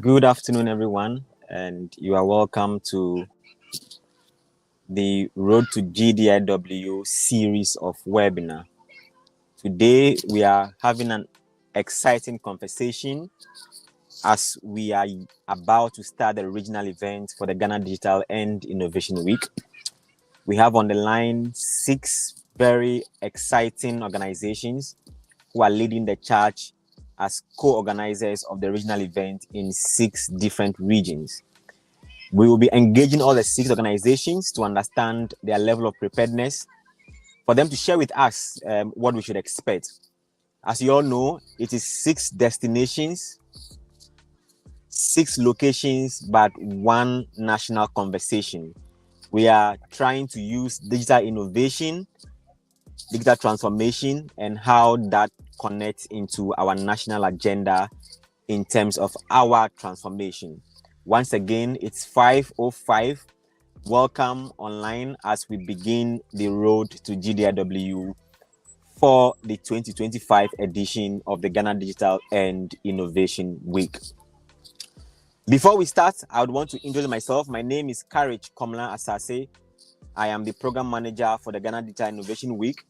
Good afternoon, everyone, and you are welcome to the Road to GDIW series of webinar. Today, we are having an exciting conversation as we are about to start the regional event for the Ghana Digital and Innovation Week. We have on the line 6 very exciting organizations who are leading the charge as co-organizers of the regional event in 6 different regions. We will be engaging all the 6 organizations to understand their level of preparedness for them to share with us what we should expect. As you all know, it is 6 destinations, 6 locations, but 1 national conversation. We are trying to use digital innovation, digital transformation, and how that connects into our national agenda in terms of our transformation. Once again, it's 5:05. Welcome online as we begin the road to GDIW for the 2025 edition of the Ghana Digital and Innovation Week. Before we start, I would want to introduce myself. My name is Courage Komla Asase. I am the program manager for the Ghana Digital Innovation Week,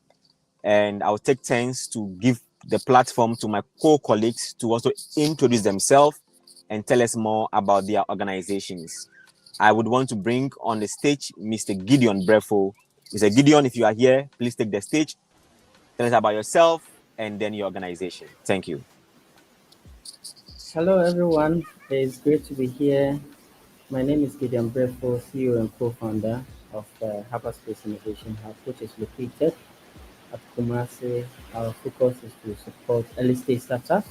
and I'll take turns to give the platform to my co-colleagues to also introduce themselves and tell us more about their organizations. I would want to bring on the stage Mr. Gideon Brefo. Mr. Gideon, if you are here, please take the stage. Tell us about yourself and then your organization. Thank you. Hello, everyone. It's great to be here. My name is Gideon Brefo, CEO and co-founder of Hyperspace Innovation Hub, which is located at Kumasi. Our focus is to support early-stage startups,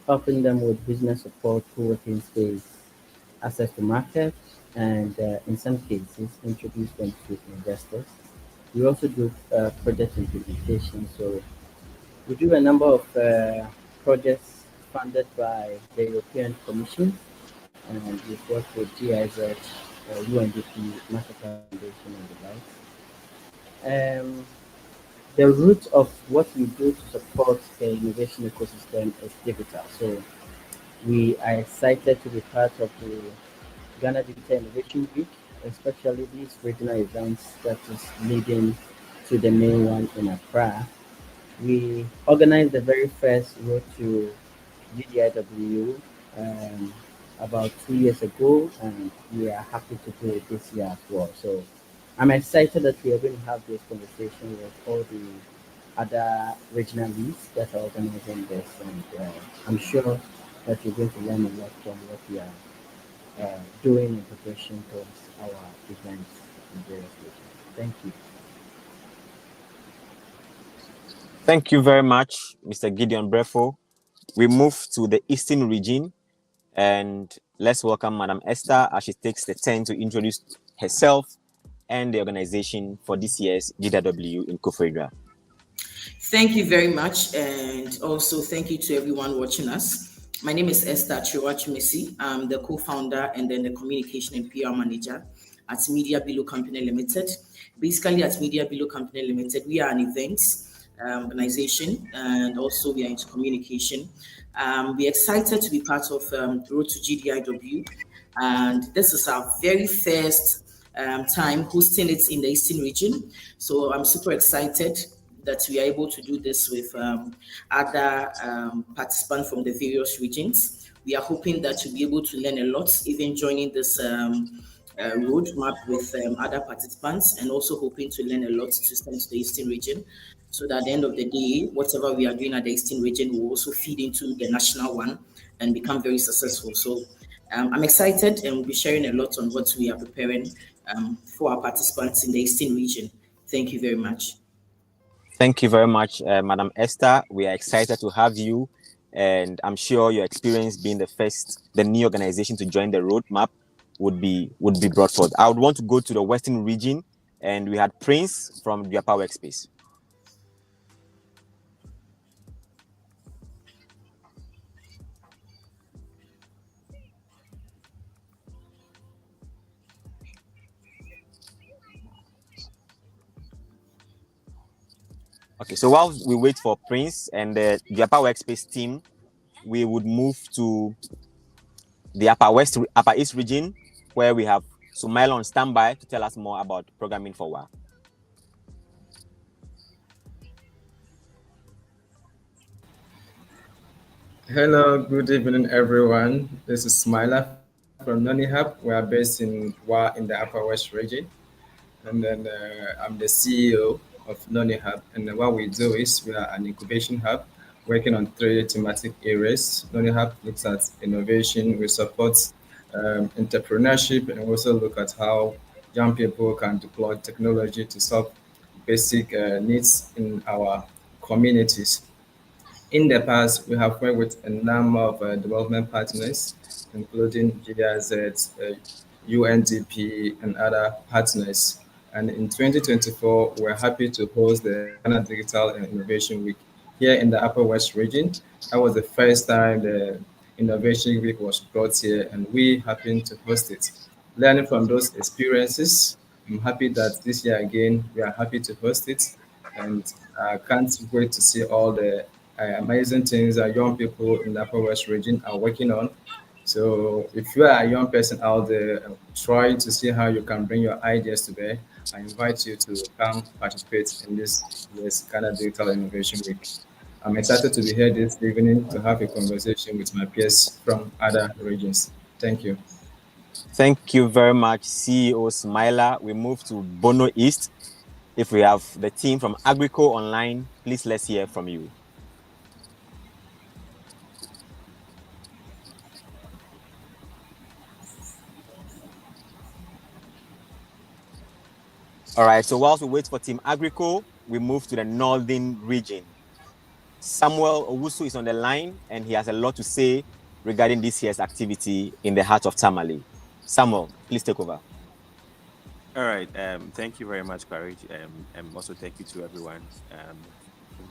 helping them with business support, co-working space, access to market, and in some cases, introduce them to investors. We also do project implementation. So we do a number of projects funded by the European Commission, and we've worked with GIZ, UNDP, Master Foundation, and the likes. The root of what we do to support the innovation ecosystem is digital. So we are excited to be part of the Ghana Digital Innovation Week, especially these regional events that is leading to the main one in Accra. We organized the very first road to GDIW about 2 years ago, and we are happy to do it this year as well. So I'm excited that we are going to have this conversation with all the other regional leads that are organizing this, and I'm sure that you're going to learn a lot from what we are doing in preparation towards our events in various regions. Thank you. Thank you very much, Mr. Gideon Brefo. We move to the Eastern region, and let's welcome Madam Esther as she takes the turn to introduce herself and the organization for this year's GDIW in Koforidua. Thank you very much, and also thank you to everyone watching us. My name is Esther Chiwachimesi. I'm the co-founder and then the communication and PR manager at Media Below Company Limited. Basically, at Media Below Company Limited, we are an events organization, and also we are into communication. We're excited to be part of Road to GDIW, and this is our very first time hosting it in the Eastern region. So I'm super excited that we are able to do this with other participants from the various regions. We are hoping that you'll be able to learn a lot, even joining this roadmap with other participants, and also hoping to learn a lot to send to the Eastern region, so that at the end of the day, whatever we are doing at the Eastern region will also feed into the national one and become very successful. So I'm excited, and we'll be sharing a lot on what we are preparing for our participants in the Eastern region. Thank you very much. Thank you very much, Madam Esther. We are excited to have you, and I'm sure your experience being the new organization to join the roadmap would be brought forth. I would want to go to the Western region, and we had Prince from Duapa Workspace. Okay, so while we wait for Prince and the Duapa Workspace team, we would move to the Upper East region, where we have Sumail on standby to tell us more about programming for WA. Hello, good evening, everyone. This is Smiler from Nonihab. We are based in Wa in the Upper West region, and then I'm the CEO of Nonihub. And what we do is we are an incubation hub working on three thematic areas. Nonihub looks at innovation, we support entrepreneurship, and also look at how young people can deploy technology to solve basic needs in our communities. In the past, we have worked with a number of development partners, including GDIZ, UNDP, and other partners. And in 2024, we're happy to host the Ghana Digital and Innovation Week here in the Upper West region. That was the first time the Innovation Week was brought here, and we happened to host it. Learning from those experiences, I'm happy that this year again, we are happy to host it. And I can't wait to see all the amazing things that young people in the Upper West region are working on. So if you are a young person out there trying to see how you can bring your ideas to bear, I invite you to come participate in this year's Ghana Digital Innovation Week. I'm excited to be here this evening to have a conversation with my peers from other regions. Thank you. Thank you very much, CEO Smiler. We move to Bono East. If we have the team from Agrico online, please let's hear from you. All right, so whilst we wait for Team Agrico, we move to the northern region. Samuel Owusu is on the line, and he has a lot to say regarding this year's activity in the heart of Tamale. Samuel, please take over. All right. Thank you very much, Courage. And also thank you to everyone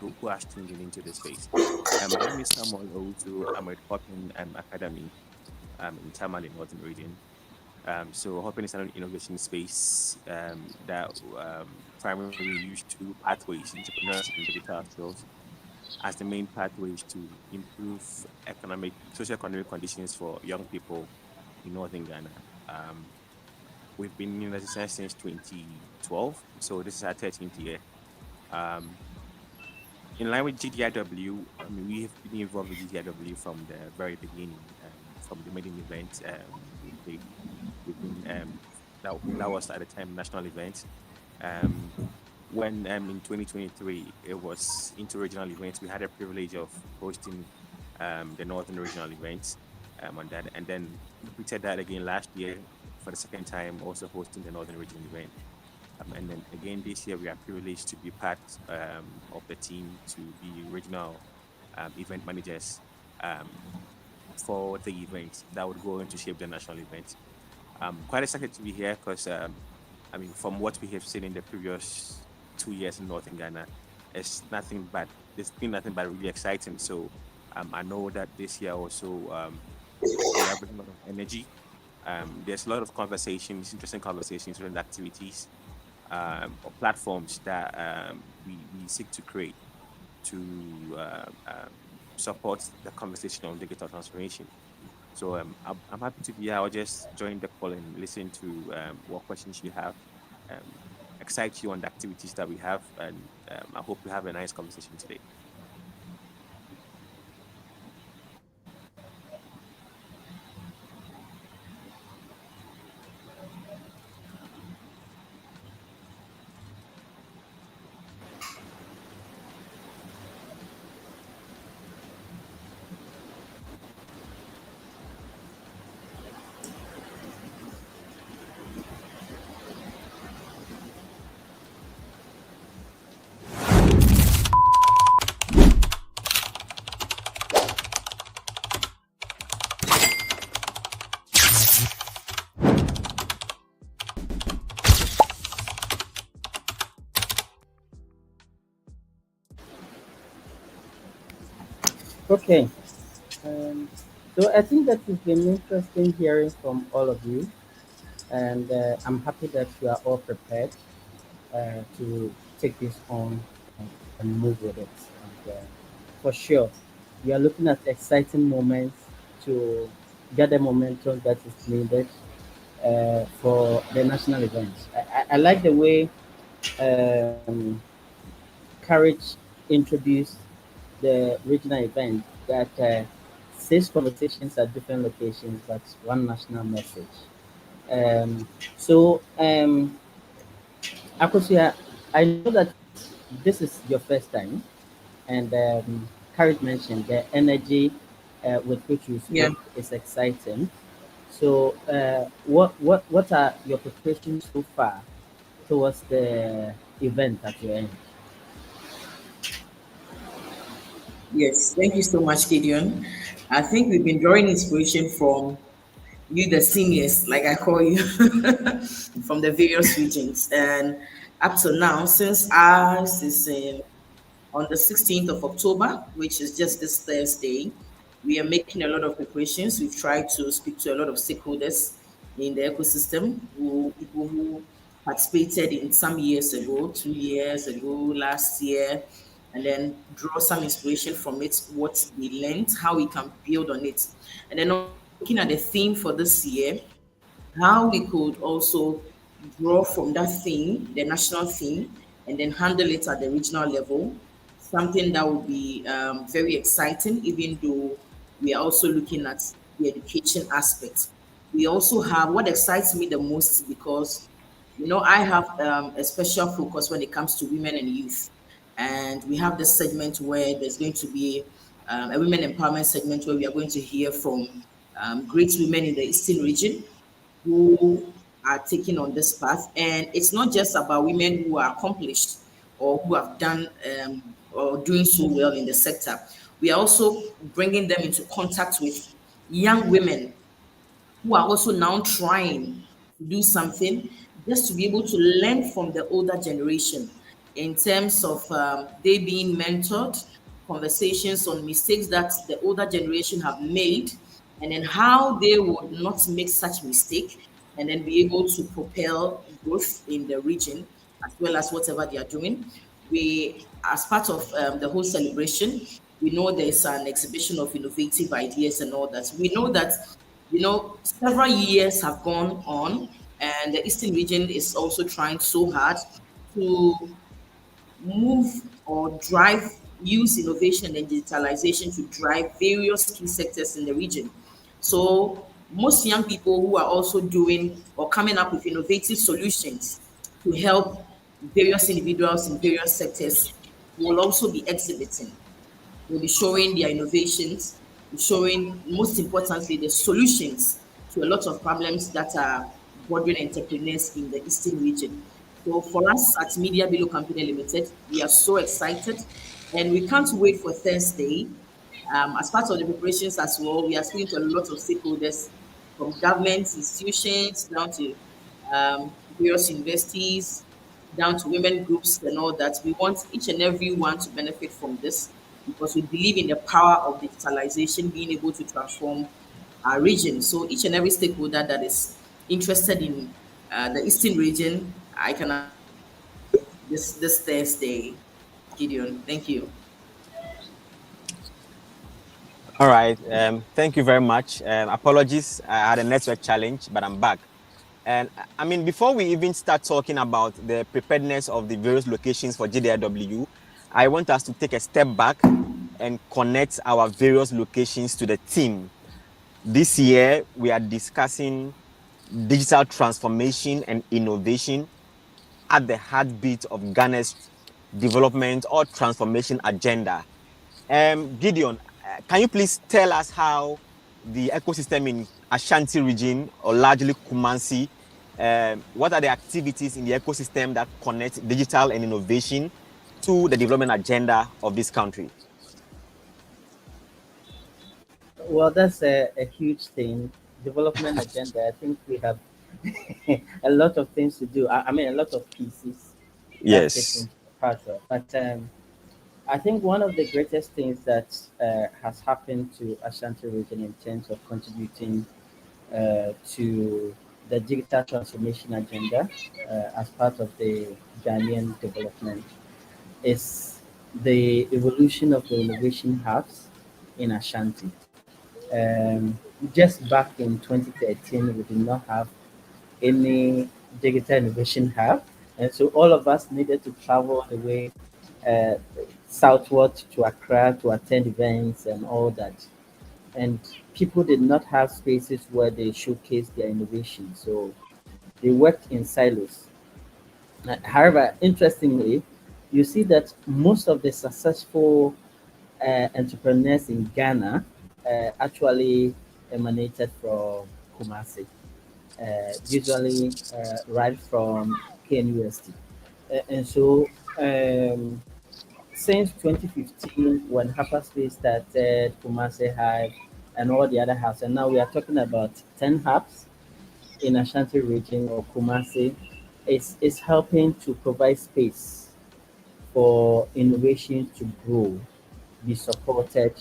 who has tuned in into this space. My name is Samuel Owusu. I'm with Hopin Academy in Tamale Northern Region. So Hopin is an innovation space that primarily use two pathways, entrepreneurs and digital skills, as the main pathways to improve socio-economic conditions for young people in Northern Ghana. We've been in existence since 2012, so this is our 13th year. In line with GDIW, I mean, we have been involved with GDIW from the very beginning, from the maiden event. We've been that was at the time national event. When in 2023 it was inter-regional events, we had a privilege of hosting the Northern Regional events on that, and then repeated that again last year for the second time, also hosting the Northern Regional event. And then again this year, we are privileged to be part of the team to be regional event managers for the event that would go into shape the national event. Quite excited to be here because, I mean, from what we have seen in the previous 2 years in Northern Ghana, it's been nothing but really exciting. So I know that this year also we have a lot of energy. There's a lot of conversations, interesting conversations, and activities or platforms that we seek to create to support the conversation on digital transformation. So I'm happy to be here. I'll just join the call and listen to what questions you have, excite you on the activities that we have, and I hope we have a nice conversation today. Okay. Um, so I think that it's been interesting hearing from all of you, and I'm happy that you are all prepared to take this on and move with it. And for sure, we are looking at exciting moments to gather momentum that is needed for the national events. I like the way um, Courage introduced the regional event that six conversations at different locations, but one national message. Um, so, Akosia, I know that this is your first time, and Courage mentioned the energy with which you Yeah. spoke is exciting. So, what are your preparations so far towards the event at your end? Yes. Thank you so much, Gideon. I think we've been drawing inspiration from you, the seniors, like I call you, from the various regions. And up to now, since ours is on the 16th of October, which is just this Thursday, we are making a lot of preparations. We've tried to speak to a lot of stakeholders in the ecosystem, people who participated in some years ago, 2 years ago, last year, and then draw some inspiration from it, what we learned, how we can build on it. And then also looking at the theme for this year, how we could also draw from that theme, the national theme, and then handle it at the regional level. Something that would be very exciting, even though we are also looking at the education aspect. We also have what excites me the most because, I have a special focus when it comes to women and youth. And we have this segment where there's going to be a women empowerment segment where we are going to hear from great women in the Eastern region who are taking on this path. And it's not just about women who are accomplished or who have done or doing so well in the sector. We are also bringing them into contact with young women who are also now trying to do something just to be able to learn from the older generation in terms of they being mentored, conversations on mistakes that the older generation have made, and then how they would not make such mistake and then be able to propel growth in the region as well as whatever they are doing. We, as part of the whole celebration, we know there's an exhibition of innovative ideas and all that. We know that, several years have gone on, and the Eastern region is also trying so hard to move or drive, use innovation and digitalization to drive various key sectors in the region. So most young people who are also doing or coming up with innovative solutions to help various individuals in various sectors will also be exhibiting. They'll be showing their innovations, showing, most importantly, the solutions to a lot of problems that are bothering entrepreneurs in the Eastern region. So for us at Media Below Company Limited, we are so excited and we can't wait for Thursday. As part of the preparations as well, we are speaking to a lot of stakeholders from government institutions down to various universities, down to women groups and all that. We want each and every one to benefit from this because we believe in the power of digitalization being able to transform our region. So each and every stakeholder that is interested in the Eastern region, I can assure you this Thursday. Gideon, thank you. All right. Thank you very much. Apologies, I had a network challenge, but I'm back. And I mean, before we even start talking about the preparedness of the various locations for GDIW, I want us to take a step back and connect our various locations to the team. This year, we are discussing digital transformation and innovation at the heartbeat of Ghana's development or transformation agenda. Gideon, can you please tell us how the ecosystem in Ashanti region, or largely Kumasi, what are the activities in the ecosystem that connect digital and innovation to the development agenda of this country? Well, that's a huge thing. Development agenda. I think we have a lot of things to do. I mean, a lot of pieces that fit Yes. into the puzzle. But I think one of the greatest things that has happened to Ashanti region in terms of contributing to the digital transformation agenda as part of the Ghanaian development is the evolution of the innovation hubs in Ashanti. just back in 2013, we did not have any digital innovation hub. And so all of us needed to travel all the way uh, southward to Accra to attend events and all that. And people did not have spaces where they showcase their innovation. So they worked in silos. However, interestingly, you see that most of the successful entrepreneurs in Ghana actually emanated from Kumasi, usually right from KNUST. And so um, since 2015, when Hyperspace started, Kumasi Hive, and all the other hubs, and now we are talking about 10 hubs in Ashanti region or Kumasi, is helping to provide space for innovation to grow, be supported,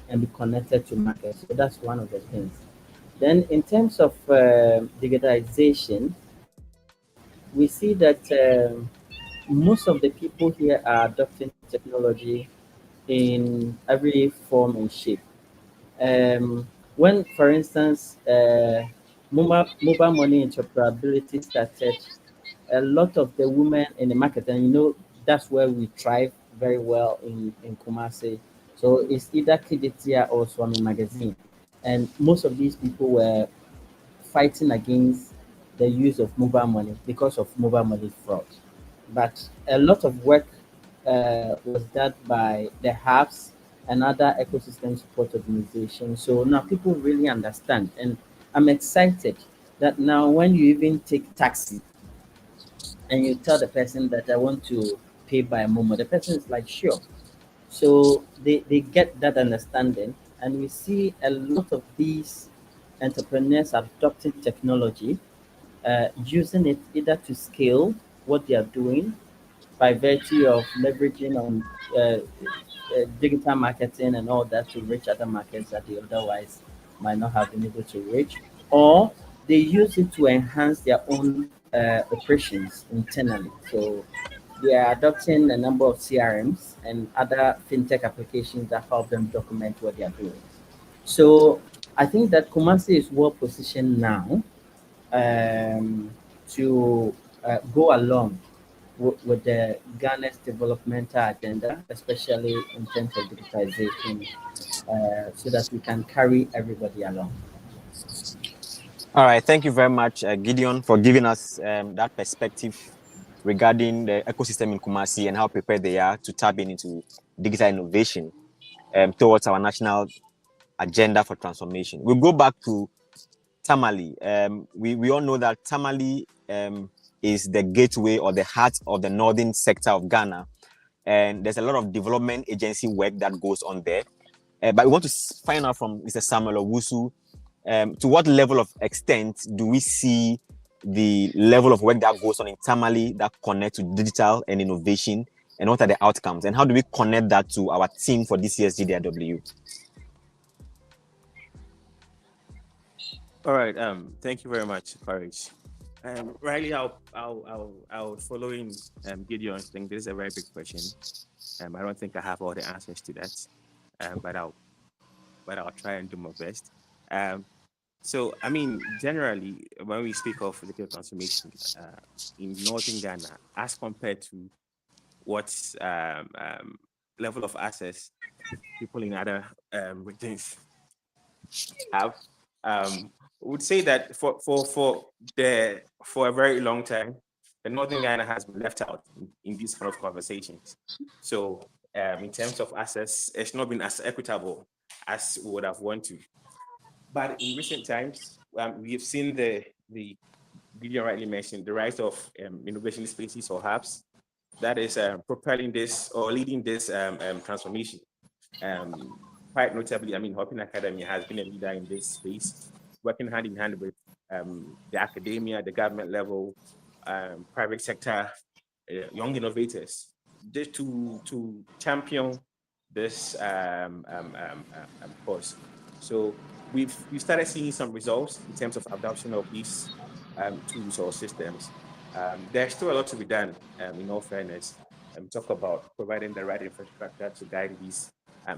and be connected to markets. So that's one of the things. Then, in terms of digitalization, we see that most of the people here are adopting technology in every form and shape. When, for instance, mobile money interoperability started, a lot of the women in the market, and that's where we thrive very well in Kumasi. So it's either Kiditia or Swami Magazine. And most of these people were fighting against the use of mobile money because of mobile money fraud. But a lot of work was done by the hubs and other ecosystem support organizations. So now people really understand. And I'm excited that now when you even take taxi and you tell the person that I want to pay by Momo, the person is like, sure. So they get that understanding. And we see a lot of these entrepreneurs adopting technology, using it either to scale what they are doing by virtue of leveraging on digital marketing and all that to reach other markets that they otherwise might not have been able to reach, or they use it to enhance their own operations internally. So they are adopting a number of CRMs and other fintech applications that help them document what they are doing. So I think that Kumasi is well positioned now um, to go along with the Ghana's developmental agenda, especially in terms of digitization, so that we can carry everybody along. All right, thank you very much, Gideon, for giving us that perspective regarding the ecosystem in Kumasi and how prepared they are to tap into digital innovation towards our national agenda for transformation. We'll go back to Tamale. We all know that Tamale is the gateway or the heart of the northern sector of Ghana, and there's a lot of development agency work that goes on there. But we want to find out from Mr. Samuel Owusu, to what level of extent do we see the level of work that goes on in Tamale that connects to digital and innovation, and what are the outcomes, and how do we connect that to our team for this year's GDIW? All right. Thank you very much, Courage. Riley, I'll follow in Gideon's thing. This is a very big question. I don't think I have all the answers to that. But I'll try and do my best. Um, so I mean, generally, when we speak of digital transformation in northern Ghana, as compared to what level of access people in other regions have, would say that for a very long time, the Northern Ghana has been left out in these kind of conversations. So in terms of access, it's not been as equitable as we would have wanted to. But in recent times, we have seen the Gideon rightly mentioned the rise of innovation spaces or hubs that is propelling this or leading this transformation. Um, Quite notably, I mean, Hopin Academy has been a leader in this space, working hand in hand with the academia, the government level, private sector, young innovators, just to champion this course. So we started seeing some results in terms of adoption of these tools or systems. There's still a lot to be done, in all fairness. Talk about providing the right infrastructure to guide these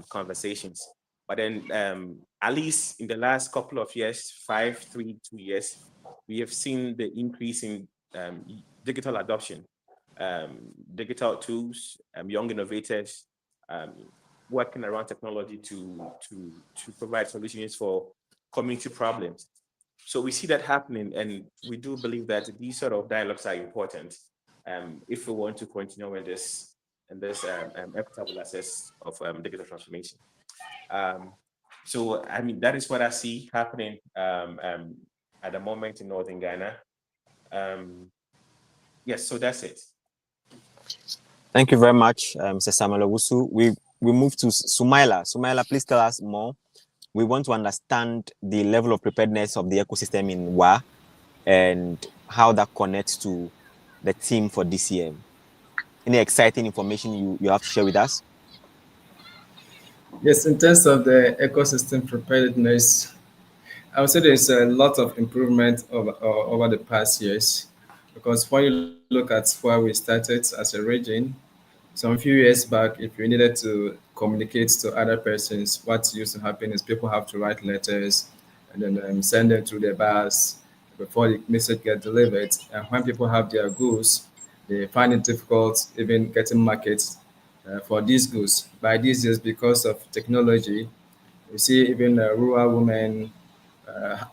conversations. But then, at least in the last couple of years, 2 years, we have seen the increase in digital adoption, digital tools, young innovators um, working around technology to provide solutions for community problems. So we see that happening, and we do believe that these sort of dialogues are important if we want to continue in this equitable access of digital transformation. Um, so I mean that is what I see happening at the moment in Northern Ghana. Yes, so that's it. Thank you very much, Mr. Samuel Owusu. We move to Sumaila. Sumaila, please tell us more. We want to understand the level of preparedness of the ecosystem in WA and how that connects to the theme for this year. Any exciting information you have to share with us? Yes, in terms of the ecosystem preparedness, I would say there's a lot of improvement over the past years because when you look at where we started as a region, some few years back, if you needed to communicate to other persons, what used to happen is people have to write letters and then send them through the bus before the message get delivered. And when people have their goods, they find it difficult even getting markets for these goods. By these years, because of technology, you see even rural women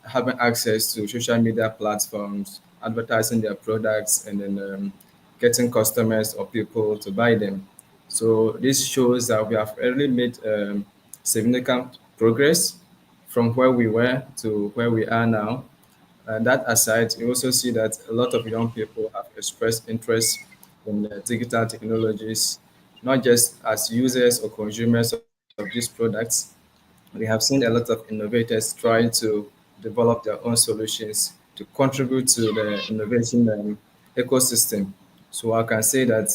having access to social media platforms, advertising their products, and then getting customers or people to buy them. So this shows that we have really made significant progress from where we were to where we are now. And that aside, you also see that a lot of young people have expressed interest in digital technologies, not just as users or consumers of these products. We have seen a lot of innovators trying to develop their own solutions to contribute to the innovation ecosystem. So I can say that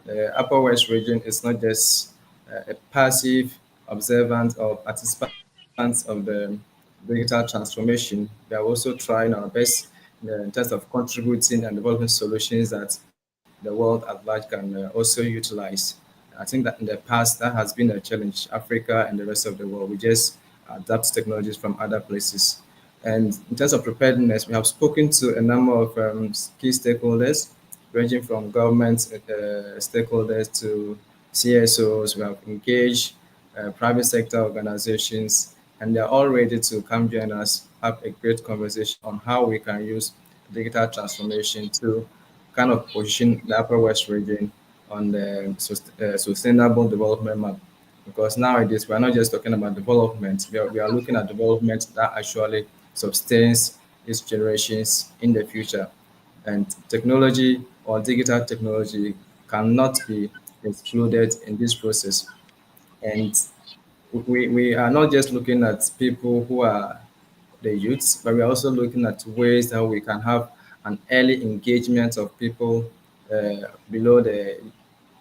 the Upper West region is not just a passive observant or participant of the digital transformation. We are also trying our best in terms of contributing and developing solutions that the world at large can also utilize. I think that in the past that has been a challenge. Africa and the rest of the world, we just adapt technologies from other places. And in terms of preparedness, we have spoken to a number of key stakeholders, ranging from government stakeholders to CSOs. We have engaged private sector organizations, and they're all ready to come join us, have a great conversation on how we can use digital transformation to kind of position the Upper West region on the sustainable development map. Because nowadays we're not just talking about development, we are looking at development that actually sustains its generations in the future. And technology or digital technology cannot be excluded in this process. And we are not just looking at people who are the youths, but we are also looking at ways that we can have an early engagement of people below the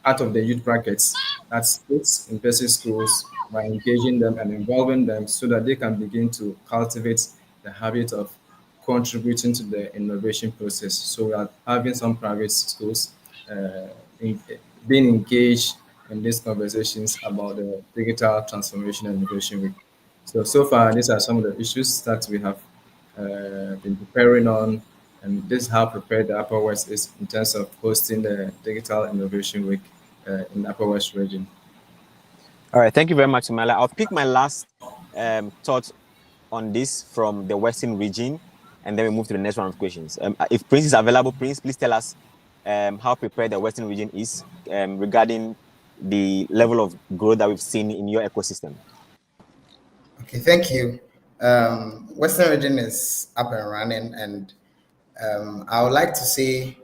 out of the youth brackets at states in basic schools by engaging them and involving them so that they can begin to cultivate the habit of contributing to the innovation process. So we are having some private schools in, being engaged in these conversations about the digital transformation and innovation week. So far, these are some of the issues that we have been preparing on, and this is how prepared the Upper West is in terms of hosting the Digital Innovation Week in the Upper West region. All right, thank you very much, Sumaila. I'll pick my last thought on this from the Western region, and then we move to the next round of questions. If Prince is available, Prince, please tell us how prepared the Western region is regarding the level of growth that we've seen in your ecosystem. Okay, thank you. Western region is up and running, and I would like to say,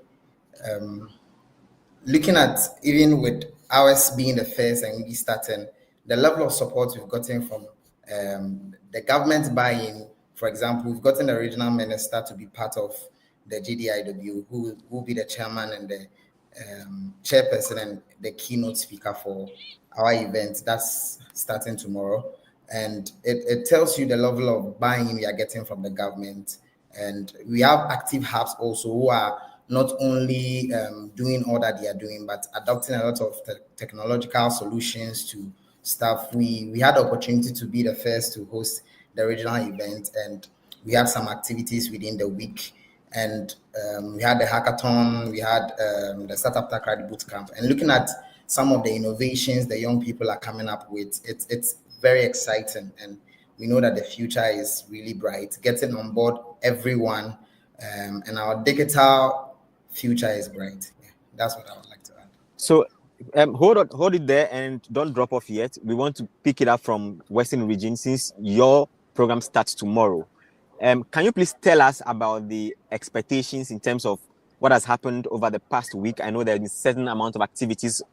looking at even with ours being the first and we starting, the level of support we've gotten from the government buy-in. For example, we've gotten the regional minister to be part of the GDIW, who will be the chairman and the chairperson and the keynote speaker for our event that's starting tomorrow. And it tells you the level of buy-in we are getting from the government. And we have active hubs also who are not only doing all that they are doing, but adopting a lot of technological solutions to stuff. We had the opportunity to be the first to host the regional event, and we had some activities within the week. And we had the hackathon, we had the Startup Tech Ready Bootcamp, and looking at some of the innovations the young people are coming up with, it's very exciting, and we know that the future is really bright. Getting on board everyone, and our digital future is bright. Yeah, that's what I would like to add. So hold it there and don't drop off yet. We want to pick it up from Western Region since your program starts tomorrow. Can you please tell us about the expectations in terms of what has happened over the past week? I know there is a certain amount of activities.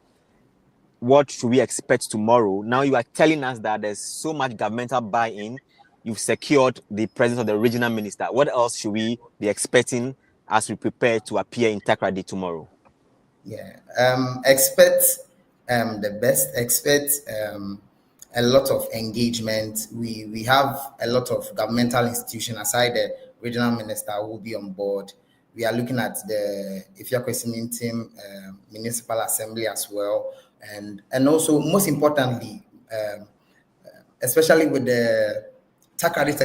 What should we expect tomorrow? Now you are telling us that there's so much governmental buy-in. You've secured the presence of the regional minister. What else should we be expecting as we prepare to appear in Takrady tomorrow? Yeah, expect the best. Expect a lot of engagement. We have a lot of governmental institutions aside the regional minister who will be on board. We are looking at the Ifya Kwesimin team, municipal assembly as well, and also most importantly, especially with the Takrady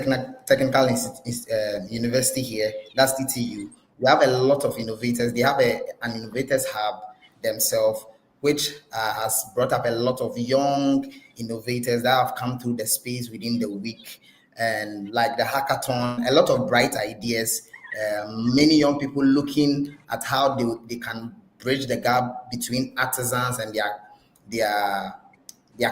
Technical University here, that's TTU. We have a lot of innovators. They have an innovators hub themselves, which has brought up a lot of young innovators that have come through the space within the week. And like the hackathon, a lot of bright ideas. Many young people looking at how they can bridge the gap between artisans and their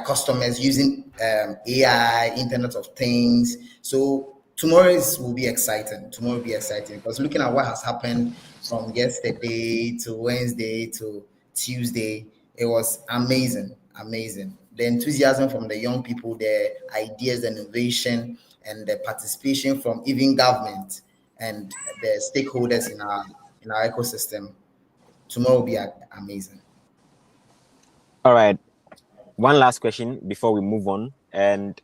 customers using AI, Internet of Things. So tomorrow will be exciting. Tomorrow will be exciting because looking at what has happened from yesterday to Wednesday to Tuesday, it was amazing, amazing. The enthusiasm from the young people, the ideas, the innovation, and the participation from even government and the stakeholders in our ecosystem. Tomorrow will be amazing. All right. One last question before we move on. And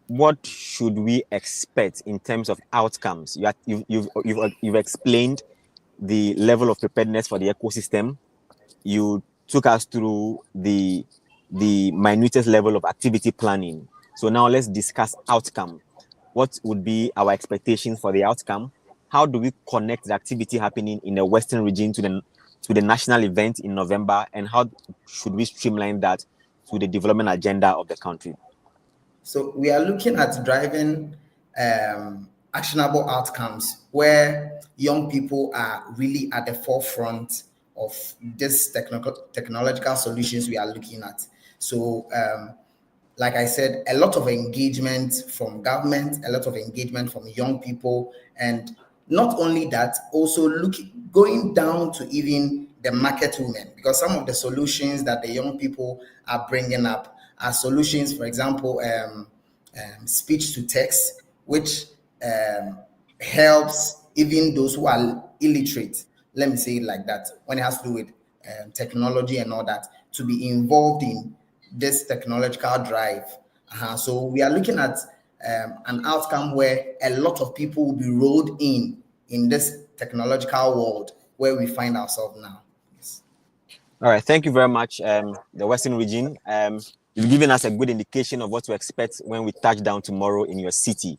what should we expect in terms of outcomes? You've explained the level of preparedness for the ecosystem. You took us through the minutest level of activity planning. So now let's discuss outcome. What would be our expectations for the outcome? How do we connect the activity happening in the Western region to the national event in November? And how should we streamline that to the development agenda of the country? So we are looking at driving actionable outcomes where young people are really at the forefront of this technological solutions we are looking at. So like I said, a lot of engagement from government, a lot of engagement from young people, and not only that, also going down to even the market women, because some of the solutions that the young people are bringing up are solutions, for example, speech to text, which helps even those who are illiterate, let me say it like that, when it has to do with technology and all that, to be involved in this technological drive. So we are looking at an outcome where a lot of people will be rolled in this technological world where we find ourselves now. Yes. All right, thank you very much, the Western region. You've given us a good indication of what to expect when we touch down tomorrow in your city.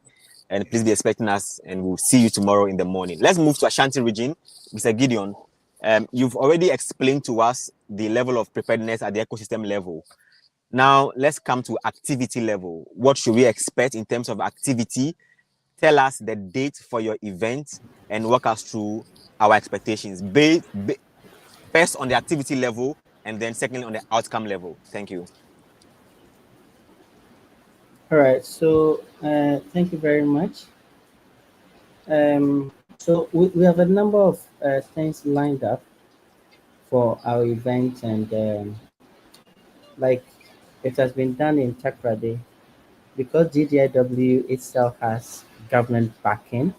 And please be expecting us, and we'll see you tomorrow in the morning. Let's move to Ashanti region. Mr. Gideon, you've already explained to us the level of preparedness at the ecosystem level. Now, let's come to activity level. What should we expect in terms of activity? Tell us the date for your event and walk us through our expectations. First on the activity level, and then secondly on the outcome level. Thank you. All right. So thank you very much. So we have a number of things lined up for our event, and like it has been done in Takrady, because GDIW itself has government backing.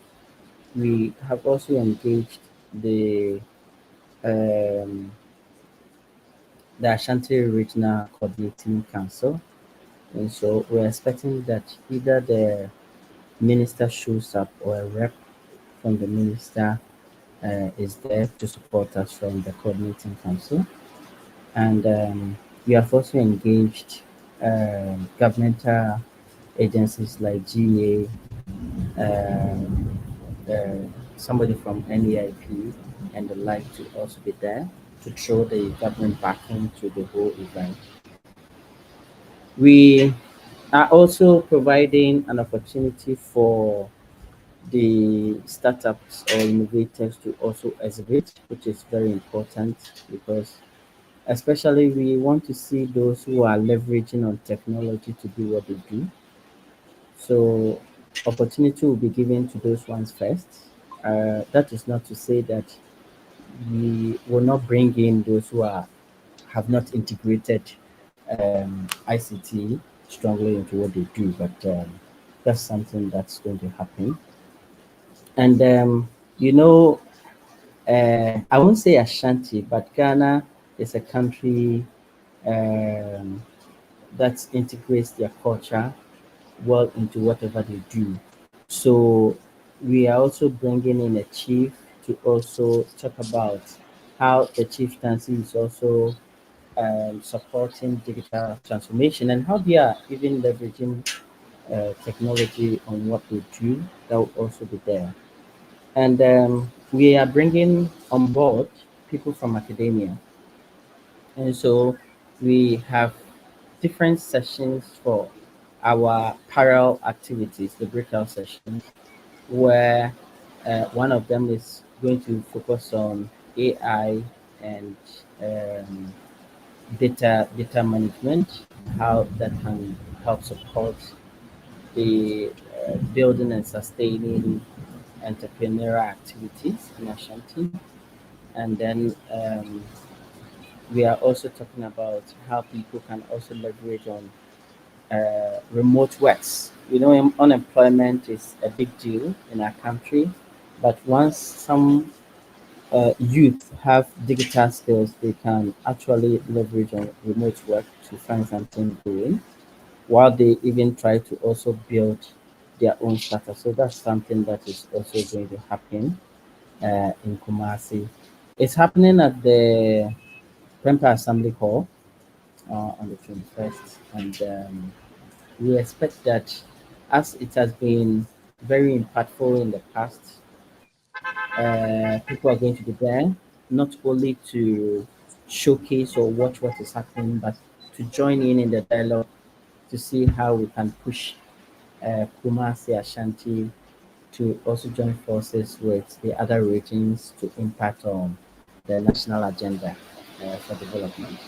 We have also engaged um, the Ashanti Regional Coordinating Council, and so we're expecting that either the minister shows up or a rep from the minister is there to support us from the coordinating council. And we have also engaged governmental agencies like GA, somebody from NEIP and the like to also be there to throw the government backing to the whole event. We are also providing an opportunity for the startups or innovators to also exhibit, which is very important because especially we want to see those who are leveraging on technology to do what they do. So opportunity will be given to those ones first. That is not to say that we will not bring in those who are have not integrated ICT strongly into what they do, but that's something that's going to happen. And I won't say Ashanti, but Ghana is a country um, that integrates their culture well into whatever they do. So we are also bringing in a chief to also talk about how the chieftaincy is also supporting digital transformation and how they are even leveraging technology on what they do. That will also be there. And we are bringing on board people from academia. And so we have different sessions for our parallel activities, the breakout sessions, where one of them is going to focus on AI and um, data management, how that can help support the building and sustaining entrepreneurial activities in Ashanti. And then we are also talking about how people can also leverage on remote works. Unemployment is a big deal in our country, but once some youth have digital skills, they can actually leverage on remote work to find something doing, while they even try to also build their own startup. So that's something that is also going to happen in Kumasi. It's happening at the Prempa Assembly Hall on the 21st, and we expect that as it has been very impactful in the past, people are going to be there not only to showcase or watch what is happening, but to join in the dialogue to see how we can push Kumasi Ashanti to also join forces with the other regions to impact on the national agenda for development.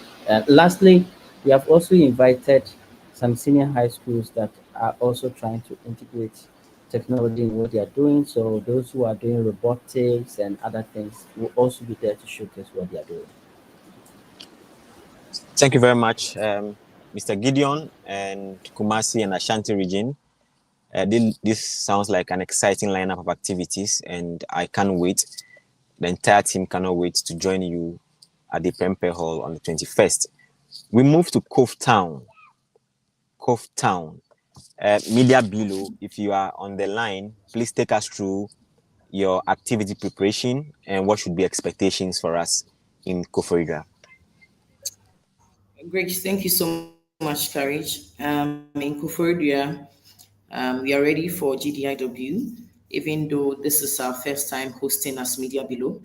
Lastly, we have also invited some senior high schools that are also trying to integrate technology in what they are doing. So those who are doing robotics and other things will also be there to showcase what they are doing. Thank you very much, Mr. Gideon and Kumasi and Ashanti region. This sounds like an exciting lineup of activities, and I can't wait. The entire team cannot wait to join you at the Prempe Hall on the 21st. We move to Cove Town. Cove Town. Media Below, if you are on the line, please take us through your activity preparation and what should be expectations for us in Koforidua. Great, thank you so much, Courage. In Kufuor, we are ready for GDIW. Even though this is our first time hosting as Media Below,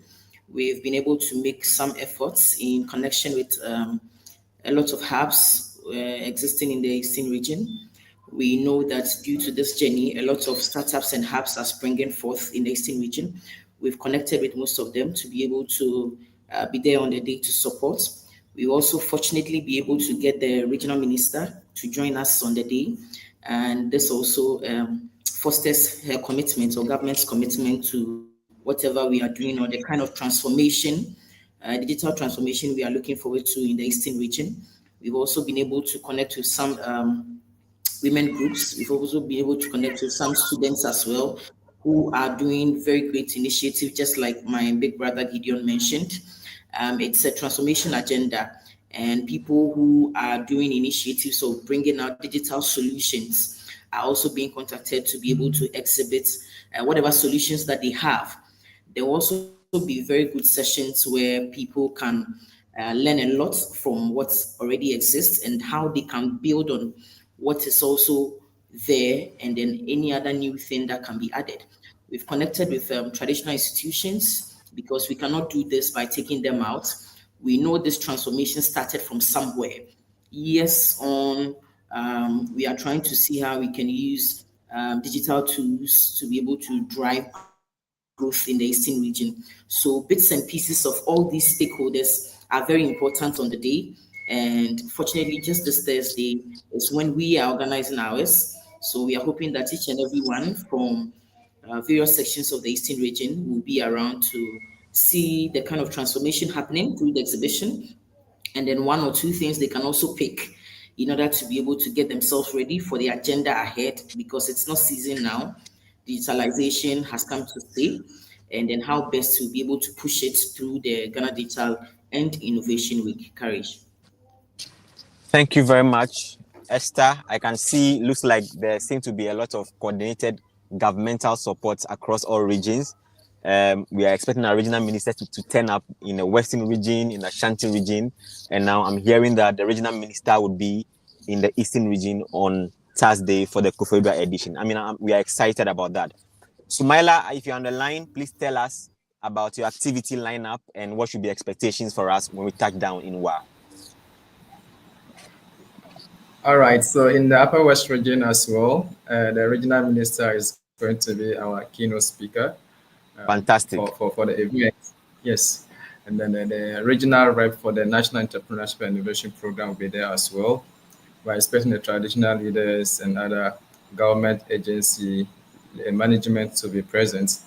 we've been able to make some efforts in connection with a lot of hubs existing in the Eastern region. We know that due to this journey, a lot of startups and hubs are springing forth in the Eastern region. We've connected with most of them to be able to be there on the day to support. We also fortunately be able to get the regional minister to join us on the day, and this also fosters her commitment or government's commitment to whatever we are doing or the kind of transformation, digital transformation we are looking forward to in the Eastern region. We've also been able to connect with some women groups. We've also been able to connect with some students as well who are doing very great initiatives, just like my big brother Gideon mentioned. It's a transformation agenda, and people who are doing initiatives of bringing out digital solutions are also being contacted to be able to exhibit whatever solutions that they have. There will also be very good sessions where people can learn a lot from what already exists and how they can build on what is also there, and then any other new thing that can be added. We've connected with traditional institutions because we cannot do this by taking them out. We know this transformation started from somewhere. Yes, on we are trying to see how we can use digital tools to be able to drive growth in the Eastern region. So bits and pieces of all these stakeholders are very important on the day. And fortunately, just this Thursday is when we are organizing ours. So we are hoping that each and every one from various sections of the Eastern region will be around to see the kind of transformation happening through the exhibition, and then one or two things they can also pick in order to be able to get themselves ready for the agenda ahead, because it's not season now. Digitalization has come to stay, and then how best to be able to push it through the Ghana Digital and Innovation Week. Courage. Thank you very much, Esther. I can see, looks like there seems to be a lot of coordinated governmental support across all regions. We are expecting our regional minister to turn up in the Western region, in the Ashanti region, and now I'm hearing that the regional minister would be in the Eastern region on Thursday for the Kofebra edition. I mean, we are excited about that. Sumaila, if you're on the line, please tell us about your activity lineup and what should be expectations for us when we touch down in WA. All right, so in the Upper West region as well, the regional minister is going to be our keynote speaker Fantastic. for the event. Yes, and then the regional rep for the National Entrepreneurship and Innovation Program will be there as well. We're expecting the traditional leaders and other government agency management to be present.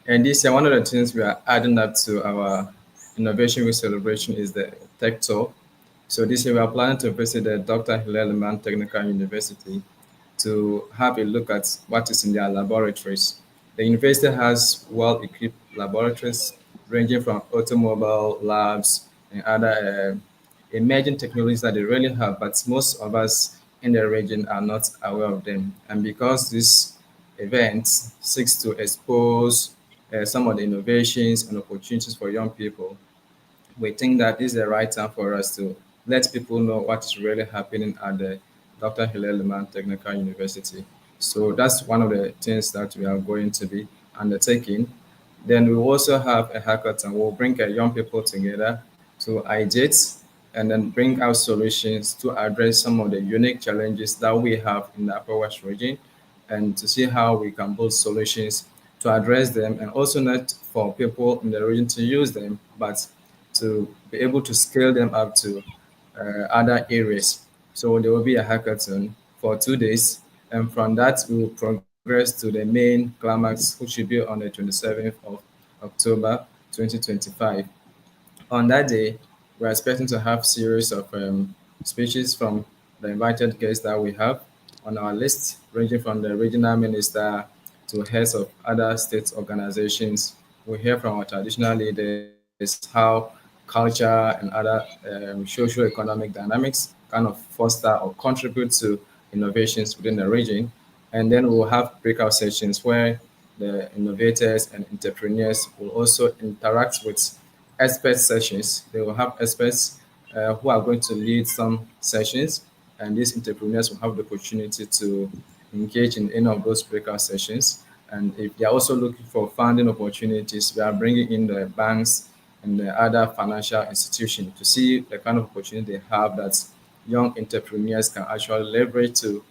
And this year, one of the things we are adding up to our Innovation Week celebration is the Tech Tour. So this year we are planning to visit the Dr. Hillel Liman Technical University to have a look at what is in their laboratories. The university has well-equipped laboratories ranging from automobile labs and other emerging technologies that they really have, but most of us in the region are not aware of them. And because this event seeks to expose some of the innovations and opportunities for young people, we think that this is the right time for us to let people know what is really happening at the Dr. Hillel Liman Technical University. So that's one of the things that we are going to be undertaking. Then we also have a hackathon. We'll bring young people together to ideate and then bring out solutions to address some of the unique challenges that we have in the Upper West region, and to see how we can build solutions to address them, and also not for people in the region to use them, but to be able to scale them up to other areas. So there will be a hackathon for 2 days, and from that we will progress to the main climax, which will be on the 27th of October 2025. On that day, we're expecting to have series of speeches from the invited guests that we have on our list, ranging from the regional minister to heads of other state organizations. We hear from our traditional leaders how culture and other socio-economic dynamics kind of foster or contribute to innovations within the region. And then we'll have breakout sessions where the innovators and entrepreneurs will also interact with expert sessions. They will have experts who are going to lead some sessions, and these entrepreneurs will have the opportunity to engage in any of those breakout sessions. And if they are also looking for funding opportunities, we are bringing in the banks and the other financial institutions to see the kind of opportunity they have that young entrepreneurs can actually leverage to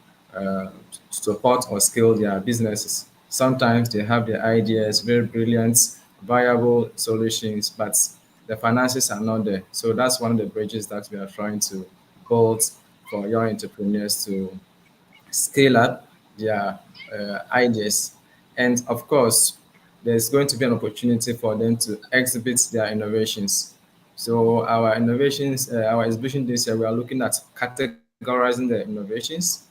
support or scale their businesses. Sometimes they have the ideas, very brilliant, viable solutions, but the finances are not there. So that's one of the bridges that we are trying to build for young entrepreneurs to scale up their ideas. And of course, there's going to be an opportunity for them to exhibit their innovations. So our innovations, our exhibition this year, we are looking at categorizing the innovations,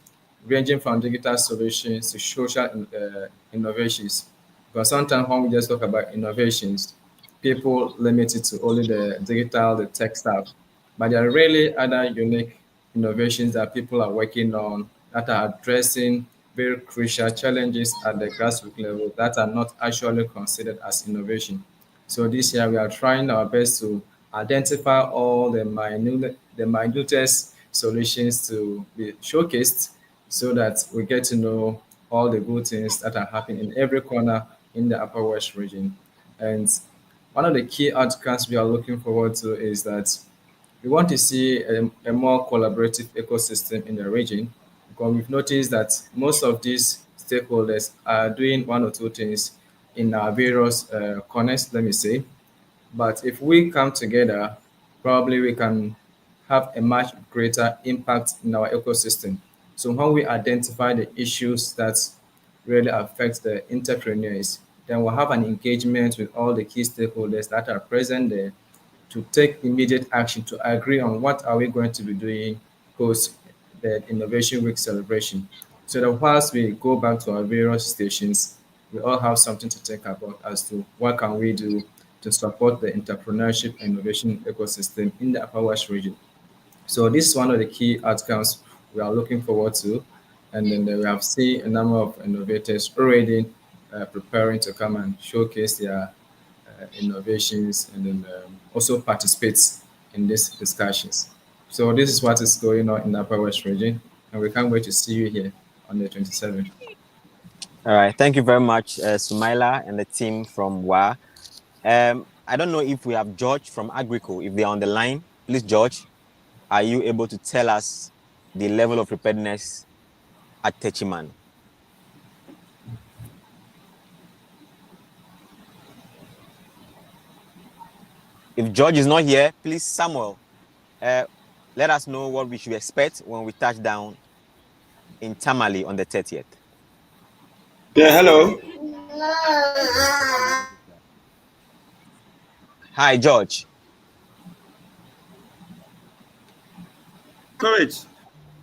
ranging from digital solutions to social innovations. Because sometimes when we just talk about innovations, people limit it to only the digital, the tech stuff. But there are really other unique innovations that people are working on that are addressing very crucial challenges at the grassroots level that are not actually considered as innovation. So this year we are trying our best to identify all the minutest solutions to be showcased so that we get to know all the good things that are happening in every corner in the Upper West region. And one of the key outcomes we are looking forward to is that we want to see a more collaborative ecosystem in the region because we've noticed that most of these stakeholders are doing one or two things in our various corners, let me say. But if we come together, probably we can have a much greater impact in our ecosystem. So when we identify the issues that really affect the entrepreneurs, then we'll have an engagement with all the key stakeholders that are present there to take immediate action to agree on what are we going to be doing post the Innovation Week celebration. So that whilst we go back to our various stations, we all have something to think about as to what can we do to support the entrepreneurship and innovation ecosystem in the Upper West region. So this is one of the key outcomes we are looking forward to. And then we have seen a number of innovators already preparing to come and showcase their innovations and then also participates in these discussions. So this is what is going on in the Upper West region, and we can't wait to see you here on the 27th. All right. Thank you very much, Sumaila and the team from WA. I don't know if we have George from Agrico. If they're on the line, please, George, are you able to tell us the level of preparedness at Techiman? If George is not here, please, Samuel, uh, let us know what we should expect when we touch down in Tamale on the 30th. Yeah, hello. Hi, George. Courage.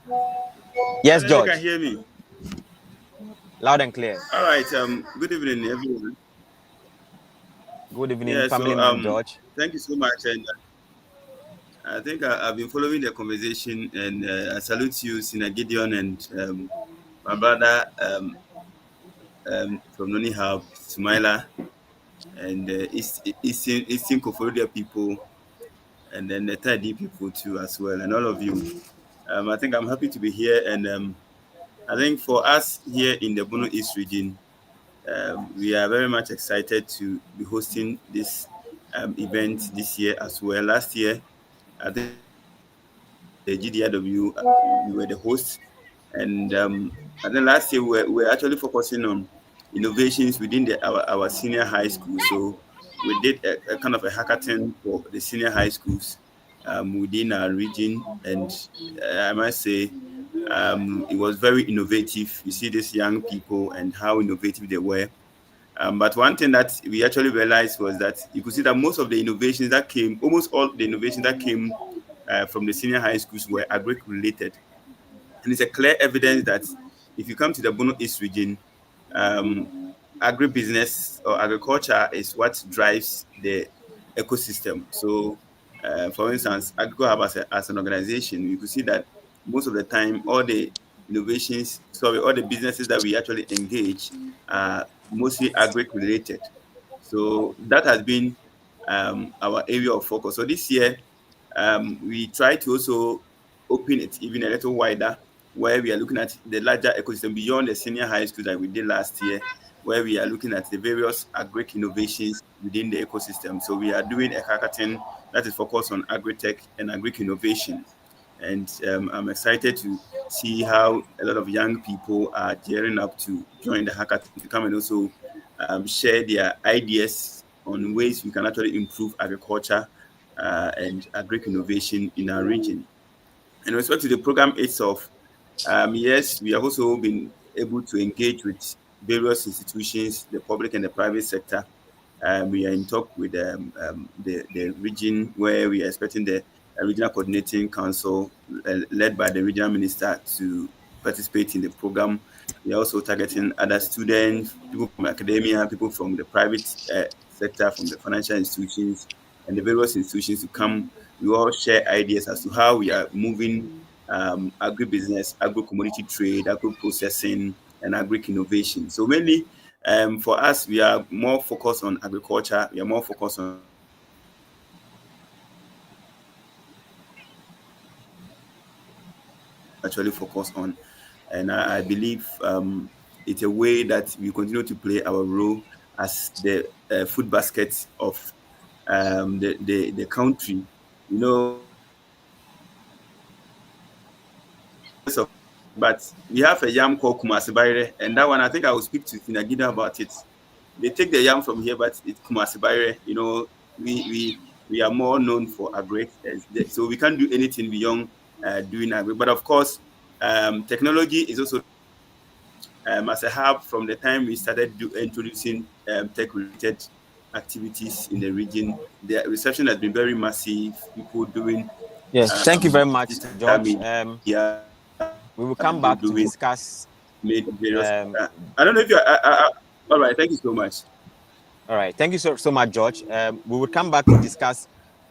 I Yes, don't know if you can George. hear me. Loud and clear. All right. Good evening, everyone. Good evening, Yeah. family So man, George. thank you so much, and I think I've been following the conversation, and I salute you, Sina Gideon, and my brother from Noni Hub, Sumaila, and Eastern Koforidua people, and then the Tadi people too as well, and all of you. I think I'm happy to be here, and I think for us here in the Bono East region, we are very much excited to be hosting this event this year as well. Last year, I think the GDIW, we were the host. And I think last year we were actually focusing on innovations within our senior high school. So we did a kind of a hackathon for the senior high schools within our region. And I must say, it was very innovative. You see these young people and how innovative they were. But one thing that we actually realized was that you could see that most of the innovations that came, almost all the innovations that came from the senior high schools were agri related. And it's a clear evidence that if you come to the Bono East region, um, agribusiness or agriculture is what drives the ecosystem. So, for instance, AgriCo as an organization, you could see that most of the time, all the businesses that we actually engage are mostly agri related. So that has been our area of focus. So this year, we try to also open it even a little wider, where we are looking at the larger ecosystem beyond the senior high school that we did last year, where we are looking at the various agri innovations within the ecosystem. So we are doing a hackathon that is focused on agri-tech and agri innovation. And I'm excited to see how a lot of young people are gearing up to join the hackathon to come and also share their ideas on ways we can actually improve agriculture and agri innovation in our region. In respect to the program itself, yes, we have also been able to engage with various institutions, the public and the private sector. We are in talk with the region where we are expecting the regional coordinating council led by the regional minister to participate in the program. We are also targeting other students, people from academia, people from the private sector, from the financial institutions, and the various institutions to come. We all share ideas as to how we are moving agribusiness, agro-commodity trade, agro-processing, and agri-innovation. So mainly for us, we are more focused on agriculture. We are more focused on actually focus on. And I believe it's a way that we continue to play our role as the food basket of the country. You know, so, but we have a yam called Kumasibaire, and that one I think I will speak to Finagida about it. They take the yam from here, but it's Kumasibaire. You know, we are more known for agri, so we can't do anything beyond doing agri. But of course, technology is also as a hub from the time we started introducing tech-related activities in the region. The reception has been very massive. People doing Yes, thank you very much, digital George. media, We will people come back to doing discuss. made various. Um, I don't know if you. All right, thank you so much. all right, thank you so much, George. We will come back to discuss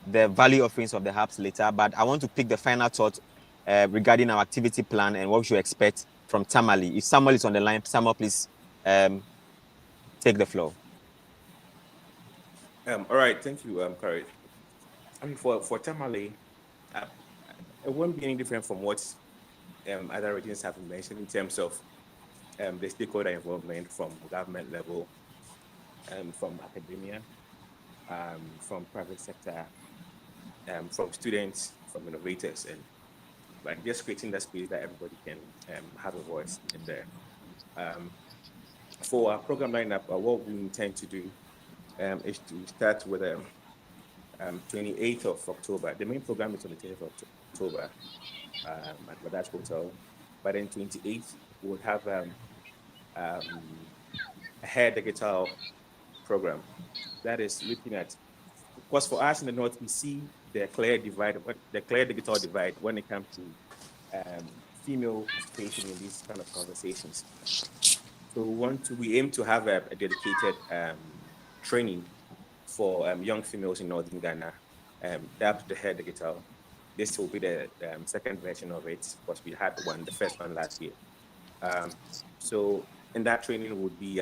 the value offerings of the hubs later, but I want to pick the final thought regarding our activity plan and what we should expect from Tamale. If Samuel is on the line, Samuel, please take the floor. All right, thank you, Courage. I mean, for Tamale, uh, it won't be any different from what other regions have mentioned in terms of the stakeholder involvement from government level, from academia, from private sector, from students, from innovators, and like just creating that space that everybody can have a voice in there. Um, for our program lineup, what we intend to do is to start with 28th of October. The main program is on the 10th of October at Ladach Hotel. But then 28th, we'll have um, a hair digital program that is looking at, because for us in the North, we see the clear digital divide when it comes to female participation in these kind of conversations. So we aim to have a dedicated training for young females in Northern Ghana, dubbed the Hair Digital. This will be the second version of it because we had the first one last year. Um, so in that training would be,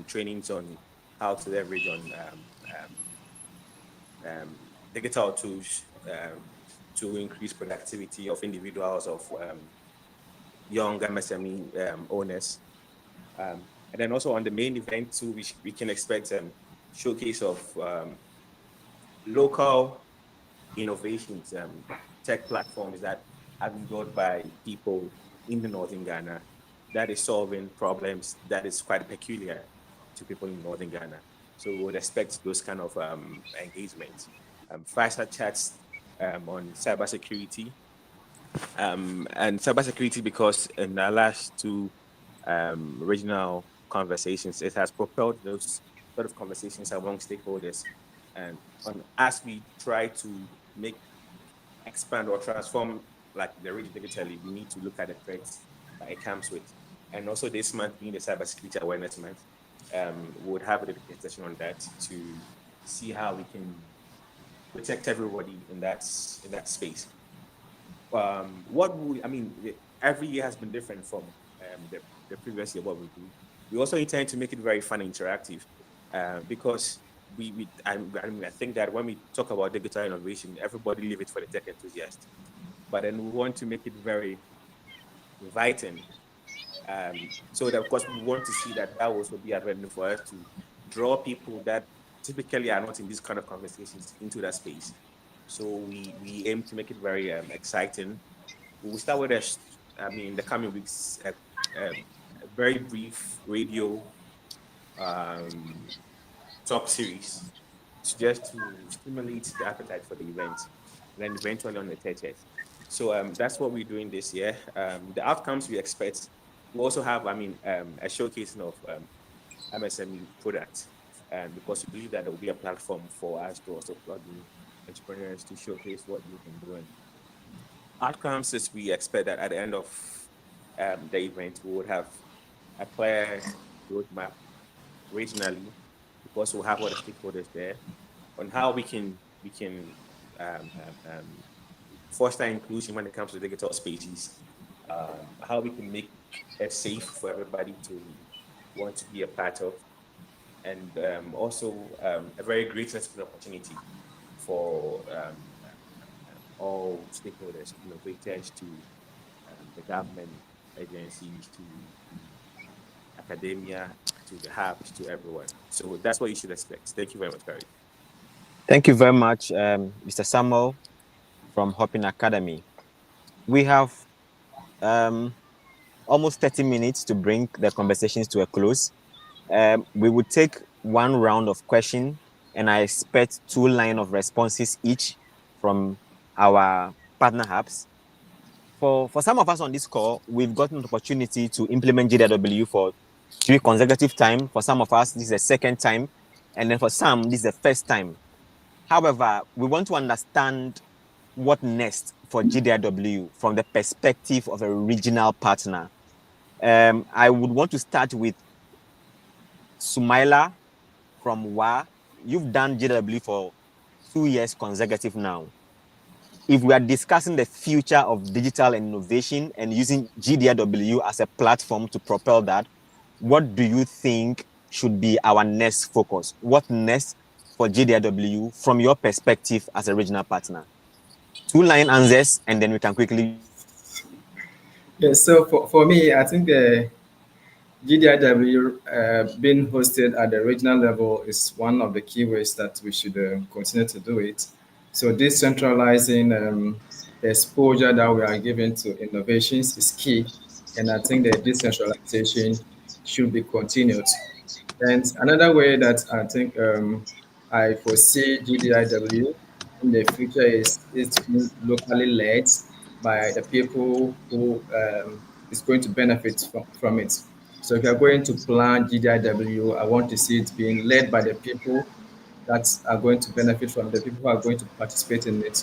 trainings on how to leverage on digital tools to increase productivity of individuals, of young MSME owners. And then also on the main event too, we can expect showcase of local innovations, tech platforms that have been built by people in the Northern Ghana that is solving problems that is quite peculiar to people in Northern Ghana. So we would expect those kind of engagements. Fireside chats on cybersecurity, and cybersecurity, because in the last two regional conversations, it has propelled those sort of conversations among stakeholders. And as we try to make expand or transform like the region digitally, we need to look at the threats that it comes with. And also this month being the cybersecurity awareness month, we would have a dedicated session on that to see how we can protect everybody in that space. Every year has been different from the previous year, what we do. We also intend to make it very fun and interactive, because I think that when we talk about digital innovation, everybody leave it for the tech enthusiast. But then we want to make it very inviting. So that, of course, we want to see that will also be a avenue for us to draw people that typically are not in these kind of conversations into that space. So we aim to make it very exciting. We will start with in the coming weeks, a very brief radio um, talk series, just to stimulate the appetite for the event, and then eventually on the 30th. So that's what we're doing this year. The outcomes we expect, we also have, a showcasing of MSME products, and because we believe that there will be a platform for us to also plug in entrepreneurs to showcase what they can do. And outcomes is we expect that at the end of the event, we would have a clear roadmap regionally, because we'll have all the stakeholders there on how we can um, um, um, foster inclusion when it comes to digital spaces, how we can make it safe for everybody to want to be a part of, and also a very great sensible opportunity for all stakeholders, innovators to the government agencies to the academia to the hubs to everyone. So that's what you should expect. Thank you very much, Barry. Thank you very much, Mr. Samuel from Hopping Academy. We have um, almost 30 minutes to bring the conversations to a close. We would take one round of question, and I expect two line of responses each from our partner hubs. For some of us on this call, we've gotten an opportunity to implement GDIW for 3 consecutive times. For some of us, this is the second time, and then for some, this is the first time. However, we want to understand what next for GDIW from the perspective of a regional partner. I would want to start with Sumaila from WA. You've done GDIW for 2 years consecutive now. If we are discussing the future of digital innovation and using GDIW as a platform to propel that, what do you think should be our next focus? What next for GDIW from your perspective as a regional partner? Two-line answers, and then we can quickly. Yeah, so for me, I think the GDIW being hosted at the regional level is one of the key ways that we should continue to do it. So decentralizing the exposure that we are giving to innovations is key, and I think the decentralization should be continued. And another way that I think I foresee GDIW in the future is it's being locally led by the people who is going to benefit from it. So if you're going to plan GDIW, I want to see it being led by the people that are going to benefit from the people who are going to participate in it.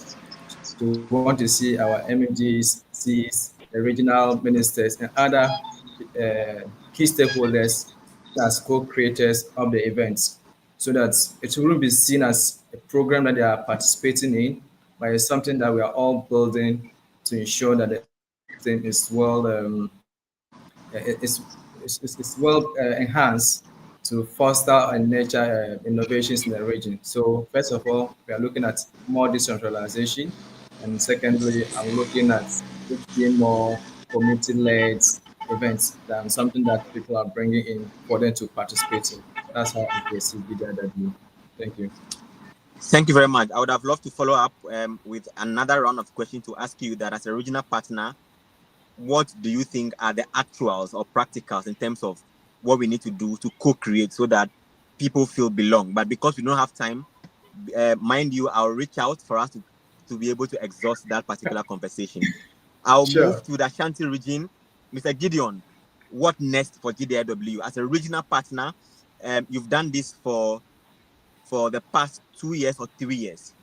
So we want to see our MMGs, Cs, the regional ministers, and other key stakeholders as co-creators of the events, so that it wouldn't be seen as a program that they are participating in, but it's something that we are all building to ensure that everything is well it's well enhanced to foster and nurture innovations in the region. So first of all, we are looking at more decentralization, and secondly, I'm looking at it being more community-led events than something that people are bringing in for them to participate in. That's how I perceive BDIW. Thank you. Thank you very much. I would have loved to follow up with another round of questions to ask you that as a regional partner, what do you think are the actuals or practicals in terms of what we need to do to co-create so that people feel belong? But because we don't have time, mind you, I'll reach out for us to be able to exhaust that particular conversation. I'll move Sure. to the Ashanti region. Mr. Gideon, what next for GDIW? As a regional partner, you've done this for the past 2 years or 3 years.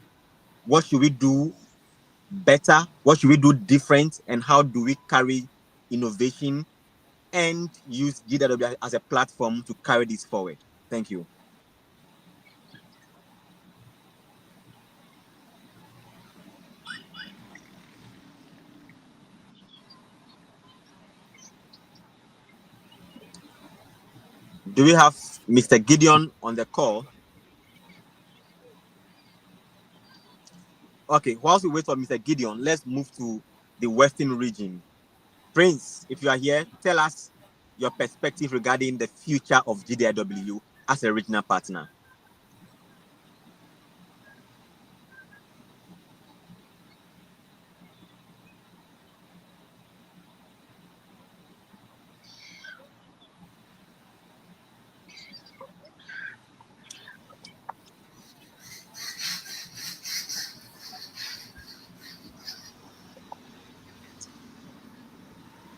What should we do better? What should we do different? And how do we carry innovation and use GDW as a platform to carry this forward? Thank you. Do we have Mr. Gideon on the call? Okay, whilst we wait for Mr. Gideon, let's move to the Western region. Prince, if you are here, tell us your perspective regarding the future of GDIW as a regional partner.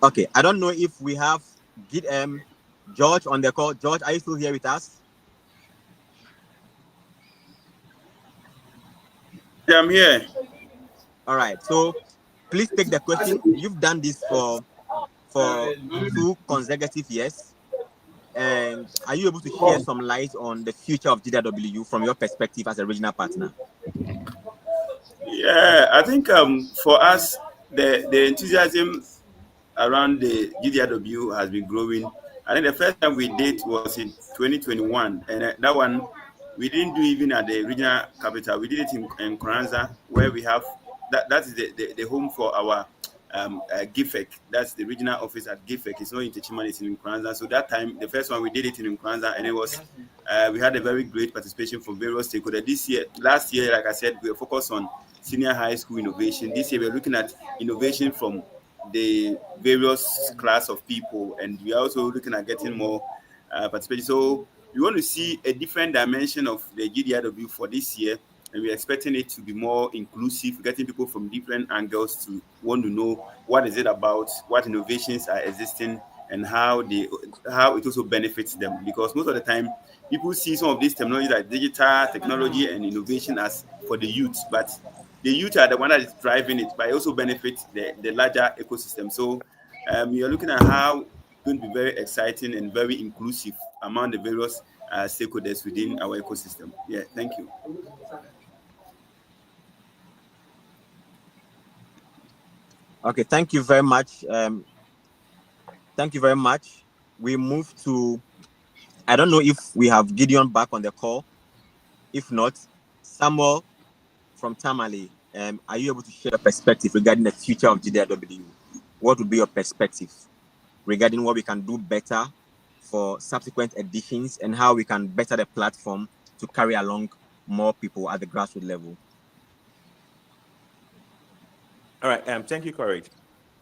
Okay, I don't know if we have George on the call. George, are you still here with us? Yeah, I'm here. All right, so please take the question. You've done this for 2 consecutive years, and are you able to share some light on the future of GDW from your perspective as a regional partner? Yeah, I think for us, the enthusiasm around the GDIW has been growing. I think the first time we did was in 2021, and that one we didn't do even at the regional capital. We did it in Koranza, where we have that is the home for our GIFEC. That's the regional office at GIFEC. It's not in Techiman, it's in Nkranza. So that time, the first one we did it in Nkranza, and it was we had a very great participation from various stakeholders. This year, last year, like I said, we were focused on senior high school innovation. This year, we're looking at innovation from the various class of people, and we are also looking at getting more participation. So we want to see a different dimension of the GDIW for this year, and we're expecting it to be more inclusive, getting people from different angles to want to know what is it about, what innovations are existing, and how it also benefits them. Because most of the time, people see some of these technologies like digital technology and innovation as for the youth, but the youth are the one that is driving it, but it also benefits the larger ecosystem. So we are looking at how it's going to be very exciting and very inclusive among the various stakeholders within our ecosystem. Yeah, thank you. Okay, thank you very much. Thank you very much. We move to, I don't know if we have Gideon back on the call. If not, Samuel from Tamale, are you able to share a perspective regarding the future of GDIW? What would be your perspective regarding what we can do better for subsequent editions and how we can better the platform to carry along more people at the grassroots level? All right. Thank you, Courage.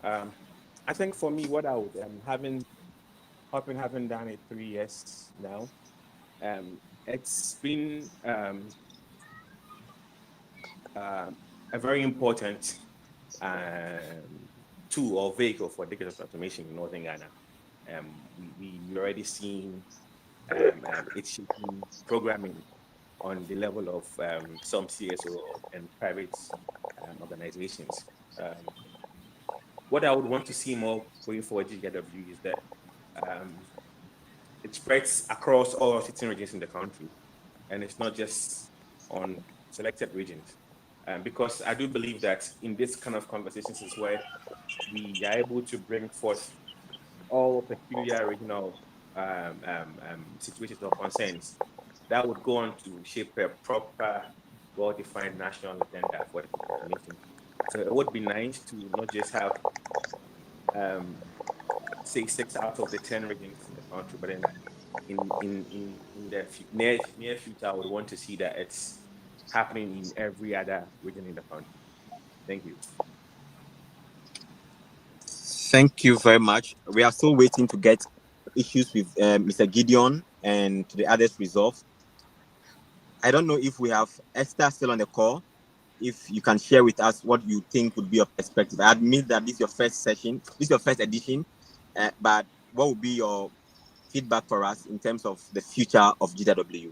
I think for me, what I would having done it 3 years now, it's been a very important tool or vehicle for digital transformation in Northern Ghana. We already seen it's shaping programming on the level of some CSO and private organizations. What I would want to see more going forward GDIW is that it spreads across all 16 regions in the country, and it's not just on selected regions. Because I do believe that in this kind of conversations is where we are able to bring forth all peculiar regional situations or concerns that would go on to shape a proper, well-defined national agenda for the transformation. So it would be nice to not just have, say, 6 out of the 10 regions in the country, but then in the near future, I would want to see that it's happening in every other region in the country. Thank you. Thank you very much. We are still waiting to get issues with Mr. Gideon and the others resolved. I don't know if we have Esther still on the call. If you can share with us what you think would be your perspective. I admit that this is your first session, this is your first edition, but what would be your feedback for us in terms of the future of GDIW?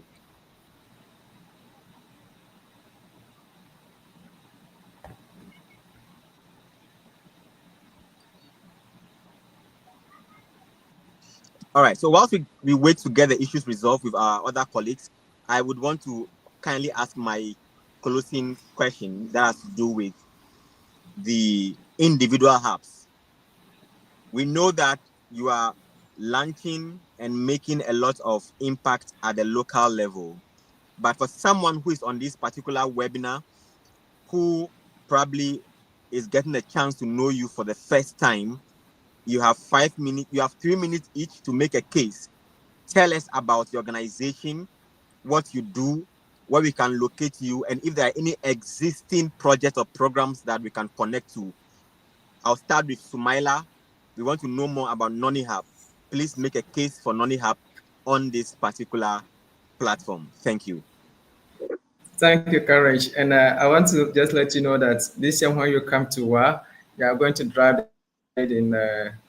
All right, so whilst we wait to get the issues resolved with our other colleagues, I would want to kindly ask my closing question that has to do with the individual hubs. We know that you are launching and making a lot of impact at the local level. But for someone who is on this particular webinar, who probably is getting a chance to know you for the first time, you have 5 minutes, you have 3 minutes each to make a case. Tell us about your organization, what you do, where we can locate you, and if there are any existing projects or programs that we can connect to. I'll start with Sumaila. We want to know more about Noni Hub. Please make a case for Noni Hub on this particular platform. Thank you. Thank you, Courage. And I want to just let you know that this year when you come to WA, you are going to drive in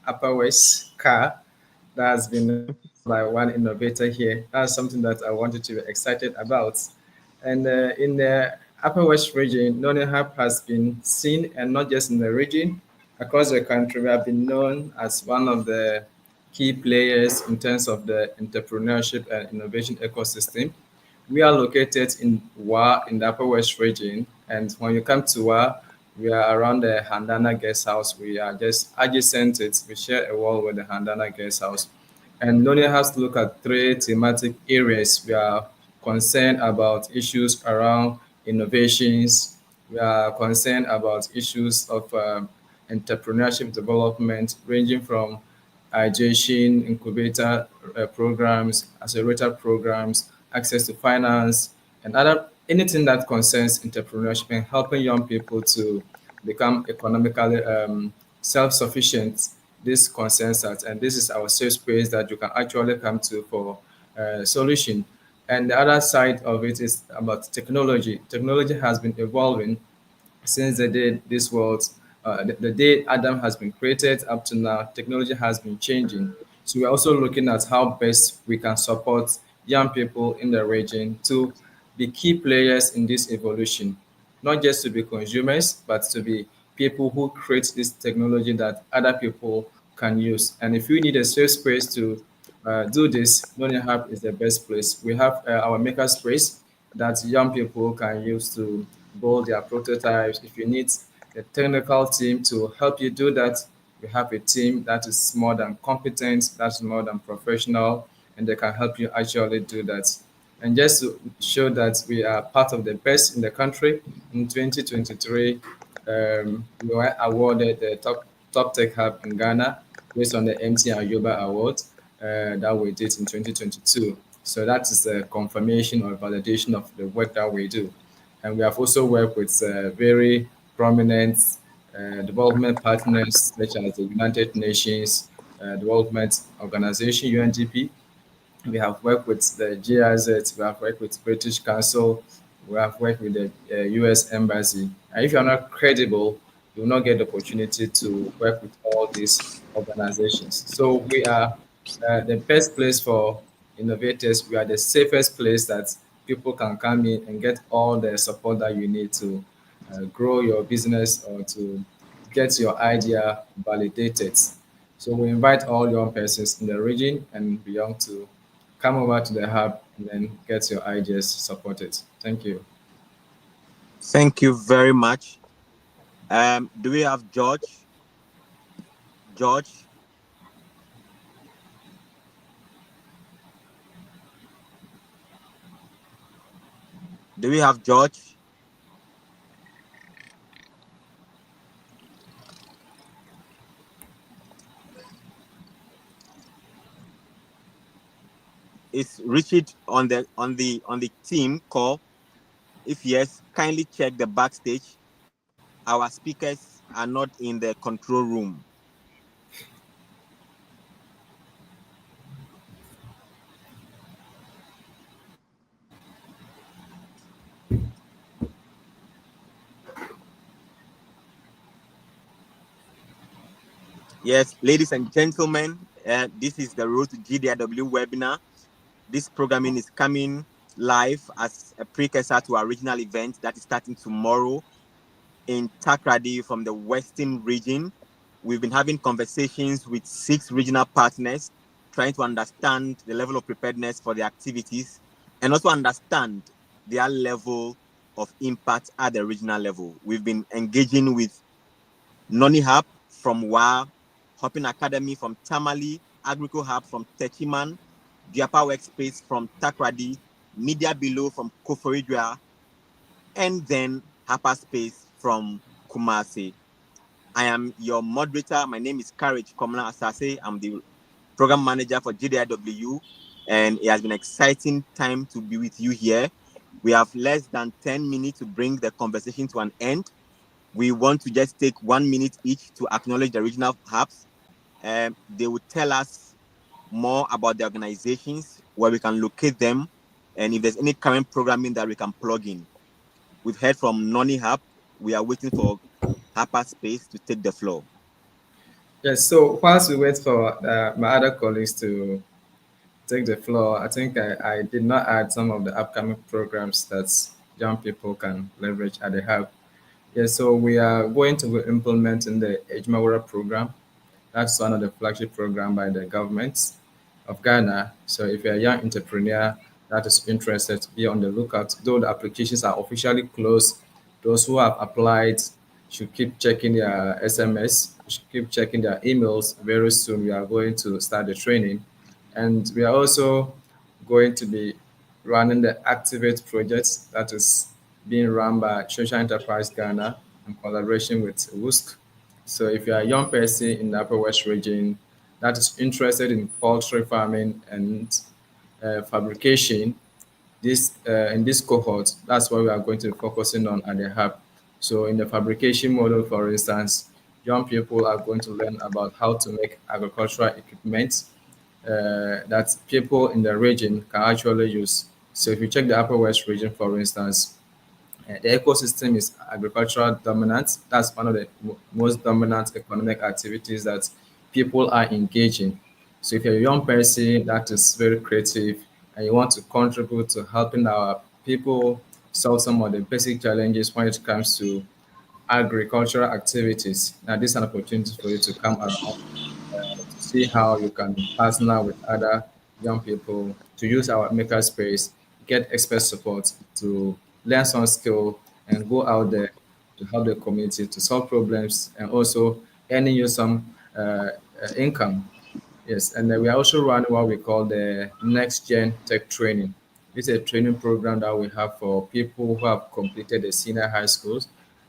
Upper West car that has been by one innovator here. That's something that I wanted to be excited about. And in the Upper West region, Noni Hub has been seen, and not just in the region, across the country. We have been known as one of the key players in terms of the entrepreneurship and innovation ecosystem. We are located in Wa in the Upper West region, and when you come to Wa, we are around the Handana Guest House. We are just adjacent to it. We share a wall with the Handana Guest House. And Noni has to look at 3 thematic areas. We are concerned about issues around innovations. We are concerned about issues of entrepreneurship development, ranging from ideation, incubator programs, accelerator programs, access to finance, and other anything that concerns entrepreneurship and helping young people to become economically self-sufficient. This concerns us, and this is our safe space that you can actually come to for solution. And the other side of it is about technology. Technology has been evolving since the day this world, the day Adam has been created up to now. Technology has been changing. So we're also looking at how best we can support young people in the region to be key players in this evolution, not just to be consumers, but to be people who create this technology that other people can use. And if you need a safe space to do this, Learning Hub is the best place. We have our maker space that young people can use to build their prototypes. If you need a technical team to help you do that, we have a team that is more than competent, that's more than professional, and they can help you actually do that. And just to show that we are part of the best in the country, in 2023, we were awarded the top tech hub in Ghana based on the MT Ayoba Award that we did in 2022. So that is a confirmation or validation of the work that we do. And we have also worked with very prominent development partners such as the United Nations Development Organization, UNDP. We have worked with the GIZ, we have worked with British Council, we have worked with the US Embassy. And if you're not credible, you will not get the opportunity to work with all these organizations. So we are the best place for innovators. We are the safest place that people can come in and get all the support that you need to grow your business or to get your idea validated. So we invite all young persons in the region and beyond to come over to the hub and then get your ideas supported. Thank you. Thank you very much. Do we have George? George, do we have George? Is Richard on the team call? If yes, kindly check the backstage. Our speakers are not in the control room. Yes, ladies and gentlemen, this is the Road to GDIW webinar. This programming is coming live as a precursor to our regional event that is starting tomorrow in Takrady from the Western region. We've been having conversations with 6 regional partners, trying to understand the level of preparedness for the activities and also understand their level of impact at the regional level. We've been engaging with Noni Hub from WA, Hopping Academy from Tamale, Agrico Hub from Techiman, Diapa Workspace from Takrady, Media Below from Koforidua, and then Hyperspace from Kumasi. I am your moderator. My name is Courage Komla Asase. I'm the program manager for GDIW, and it has been an exciting time to be with you here. We have less than 10 minutes to bring the conversation to an end. We want to just take 1 minute each to acknowledge the regional hubs. They will tell us more about the organizations, where we can locate them, and if there's any current programming that we can plug in. We've heard from Noni Hub. We are waiting for Hyperspace to take the floor. Yes, so whilst we wait for my other colleagues to take the floor, I think I did not add some of the upcoming programs that young people can leverage at the hub. Yes, so we are going to be implementing the Ejmawara program. That's one of the flagship program by the government of Ghana. So if you're a young entrepreneur that is interested, be on the lookout. Though the applications are officially closed, those who have applied should keep checking their SMS, should keep checking their emails. Very soon we are going to start the training. And we are also going to be running the Activate project that is being run by Social Enterprise Ghana in collaboration with WUSC. So if you are a young person in the Upper West region that is interested in poultry farming and fabrication, this in this cohort, that's what we are going to be focusing on at the hub. So in the fabrication model, for instance, young people are going to learn about how to make agricultural equipment that people in the region can actually use. So if you check the Upper West region, for instance, the ecosystem is agricultural dominant. That's one of the most dominant economic activities that people are engaging. So if you're a young person that is very creative and you want to contribute to helping our people solve some of the basic challenges when it comes to agricultural activities, now this is an opportunity for you to come around to see how you can partner with other young people to use our makerspace, get expert support to learn some skill and go out there to help the community to solve problems and also earning you some income. Yes, and then we are also running what we call the Next Gen Tech Training. It's a training program that we have for people who have completed the senior high schools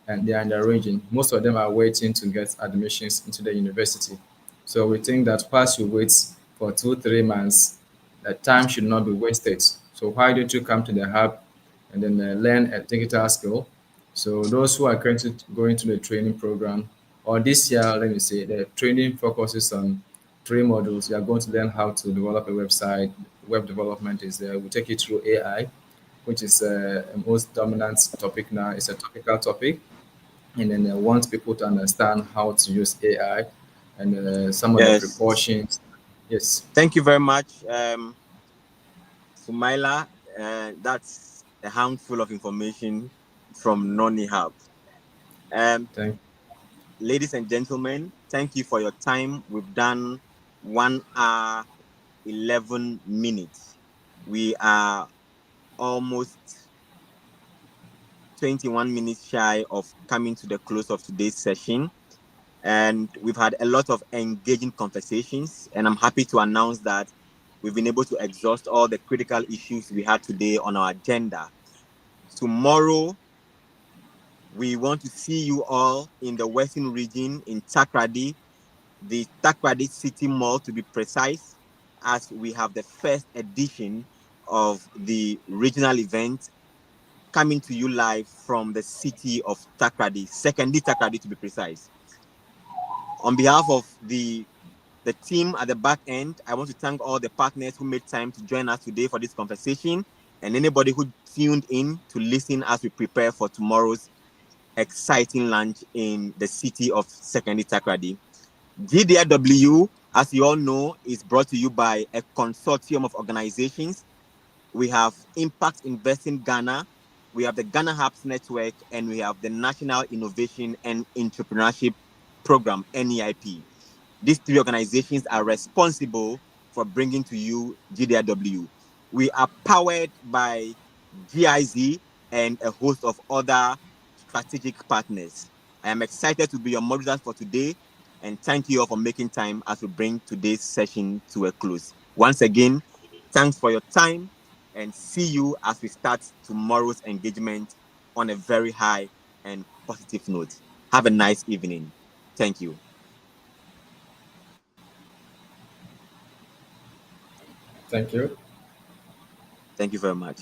and they are in the region. Most of them are waiting to get admissions into the university. So we think that whilst you wait for 2, 3 months, the time should not be wasted. So why don't you come to the hub and then learn a digital skill? So those who are currently going to the training program, or this year, let me say, the training focuses on 3 modules. You are going to learn how to develop a website. Web development is there. We take you through AI, which is a most dominant topic now. It's a topical topic, and then I want people to understand how to use AI and some of the Yes. precautions. Yes, Thank you very much, Sumaila. That's a handful of information from Noni Hub. Um, thank Ladies and gentlemen, thank you for your time. We've done 1 hour, 11 minutes. We are almost 21 minutes shy of coming to the close of today's session. And we've had a lot of engaging conversations. And I'm happy to announce that we've been able to exhaust all the critical issues we had today on our agenda. Tomorrow, we want to see you all in the Western region in Takrady, the Takrady City Mall to be precise, as we have the first edition of the regional event coming to you live from the city of Takrady, secondly Takrady to be precise. On behalf of the team at the back end, I want to thank all the partners who made time to join us today for this conversation and anybody who tuned in to listen as we prepare for tomorrow's exciting launch in the city of secondary Takrady. GDIW, as you all know, is brought to you by a consortium of organizations. We have Impact Investing Ghana, we have the Ghana Hubs Network, and we have the National Innovation and Entrepreneurship Program, NEIP. These three organizations are responsible for bringing to you GDIW. We are powered by GIZ and a host of other strategic partners. I am excited to be your moderator for today, and thank you all for making time as we bring today's session to a close. Once again, thanks for your time, and see you as we start tomorrow's engagement on a very high and positive note. Have a nice evening. Thank you. thank you. Thank you very much.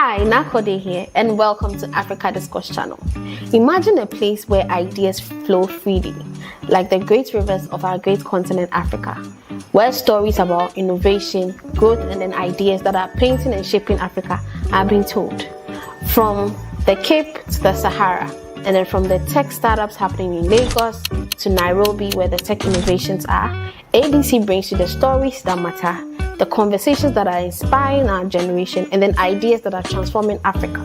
Hi, Nakode here, and welcome to Africa Discourse Channel. Imagine a place where ideas flow freely, like the great rivers of our great continent Africa, where stories about innovation, growth, and then ideas that are painting and shaping Africa are being told. From the Cape to the Sahara, and then from the tech startups happening in Lagos to Nairobi, where the tech innovations are, ADC brings you the stories that matter, the conversations that are inspiring our generation, and then ideas that are transforming Africa.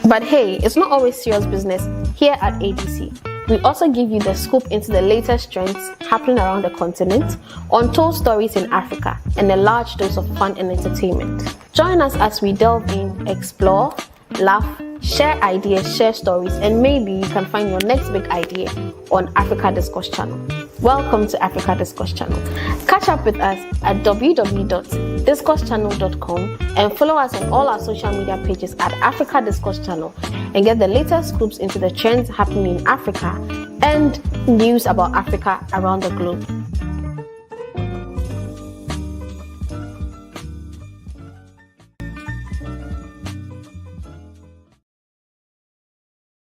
But hey, it's not always serious business here at ADC. We also give you the scoop into the latest trends happening around the continent, untold stories in Africa, and a large dose of fun and entertainment. Join us as we delve in, explore, laugh, share ideas, share stories, and maybe you can find your next big idea on Africa Discourse Channel. Welcome to Africa Discourse Channel. Catch up with us at www.discoursechannel.com and follow us on all our social media pages at Africa Discourse Channel and get the latest scoops into the trends happening in Africa and news about Africa around the globe.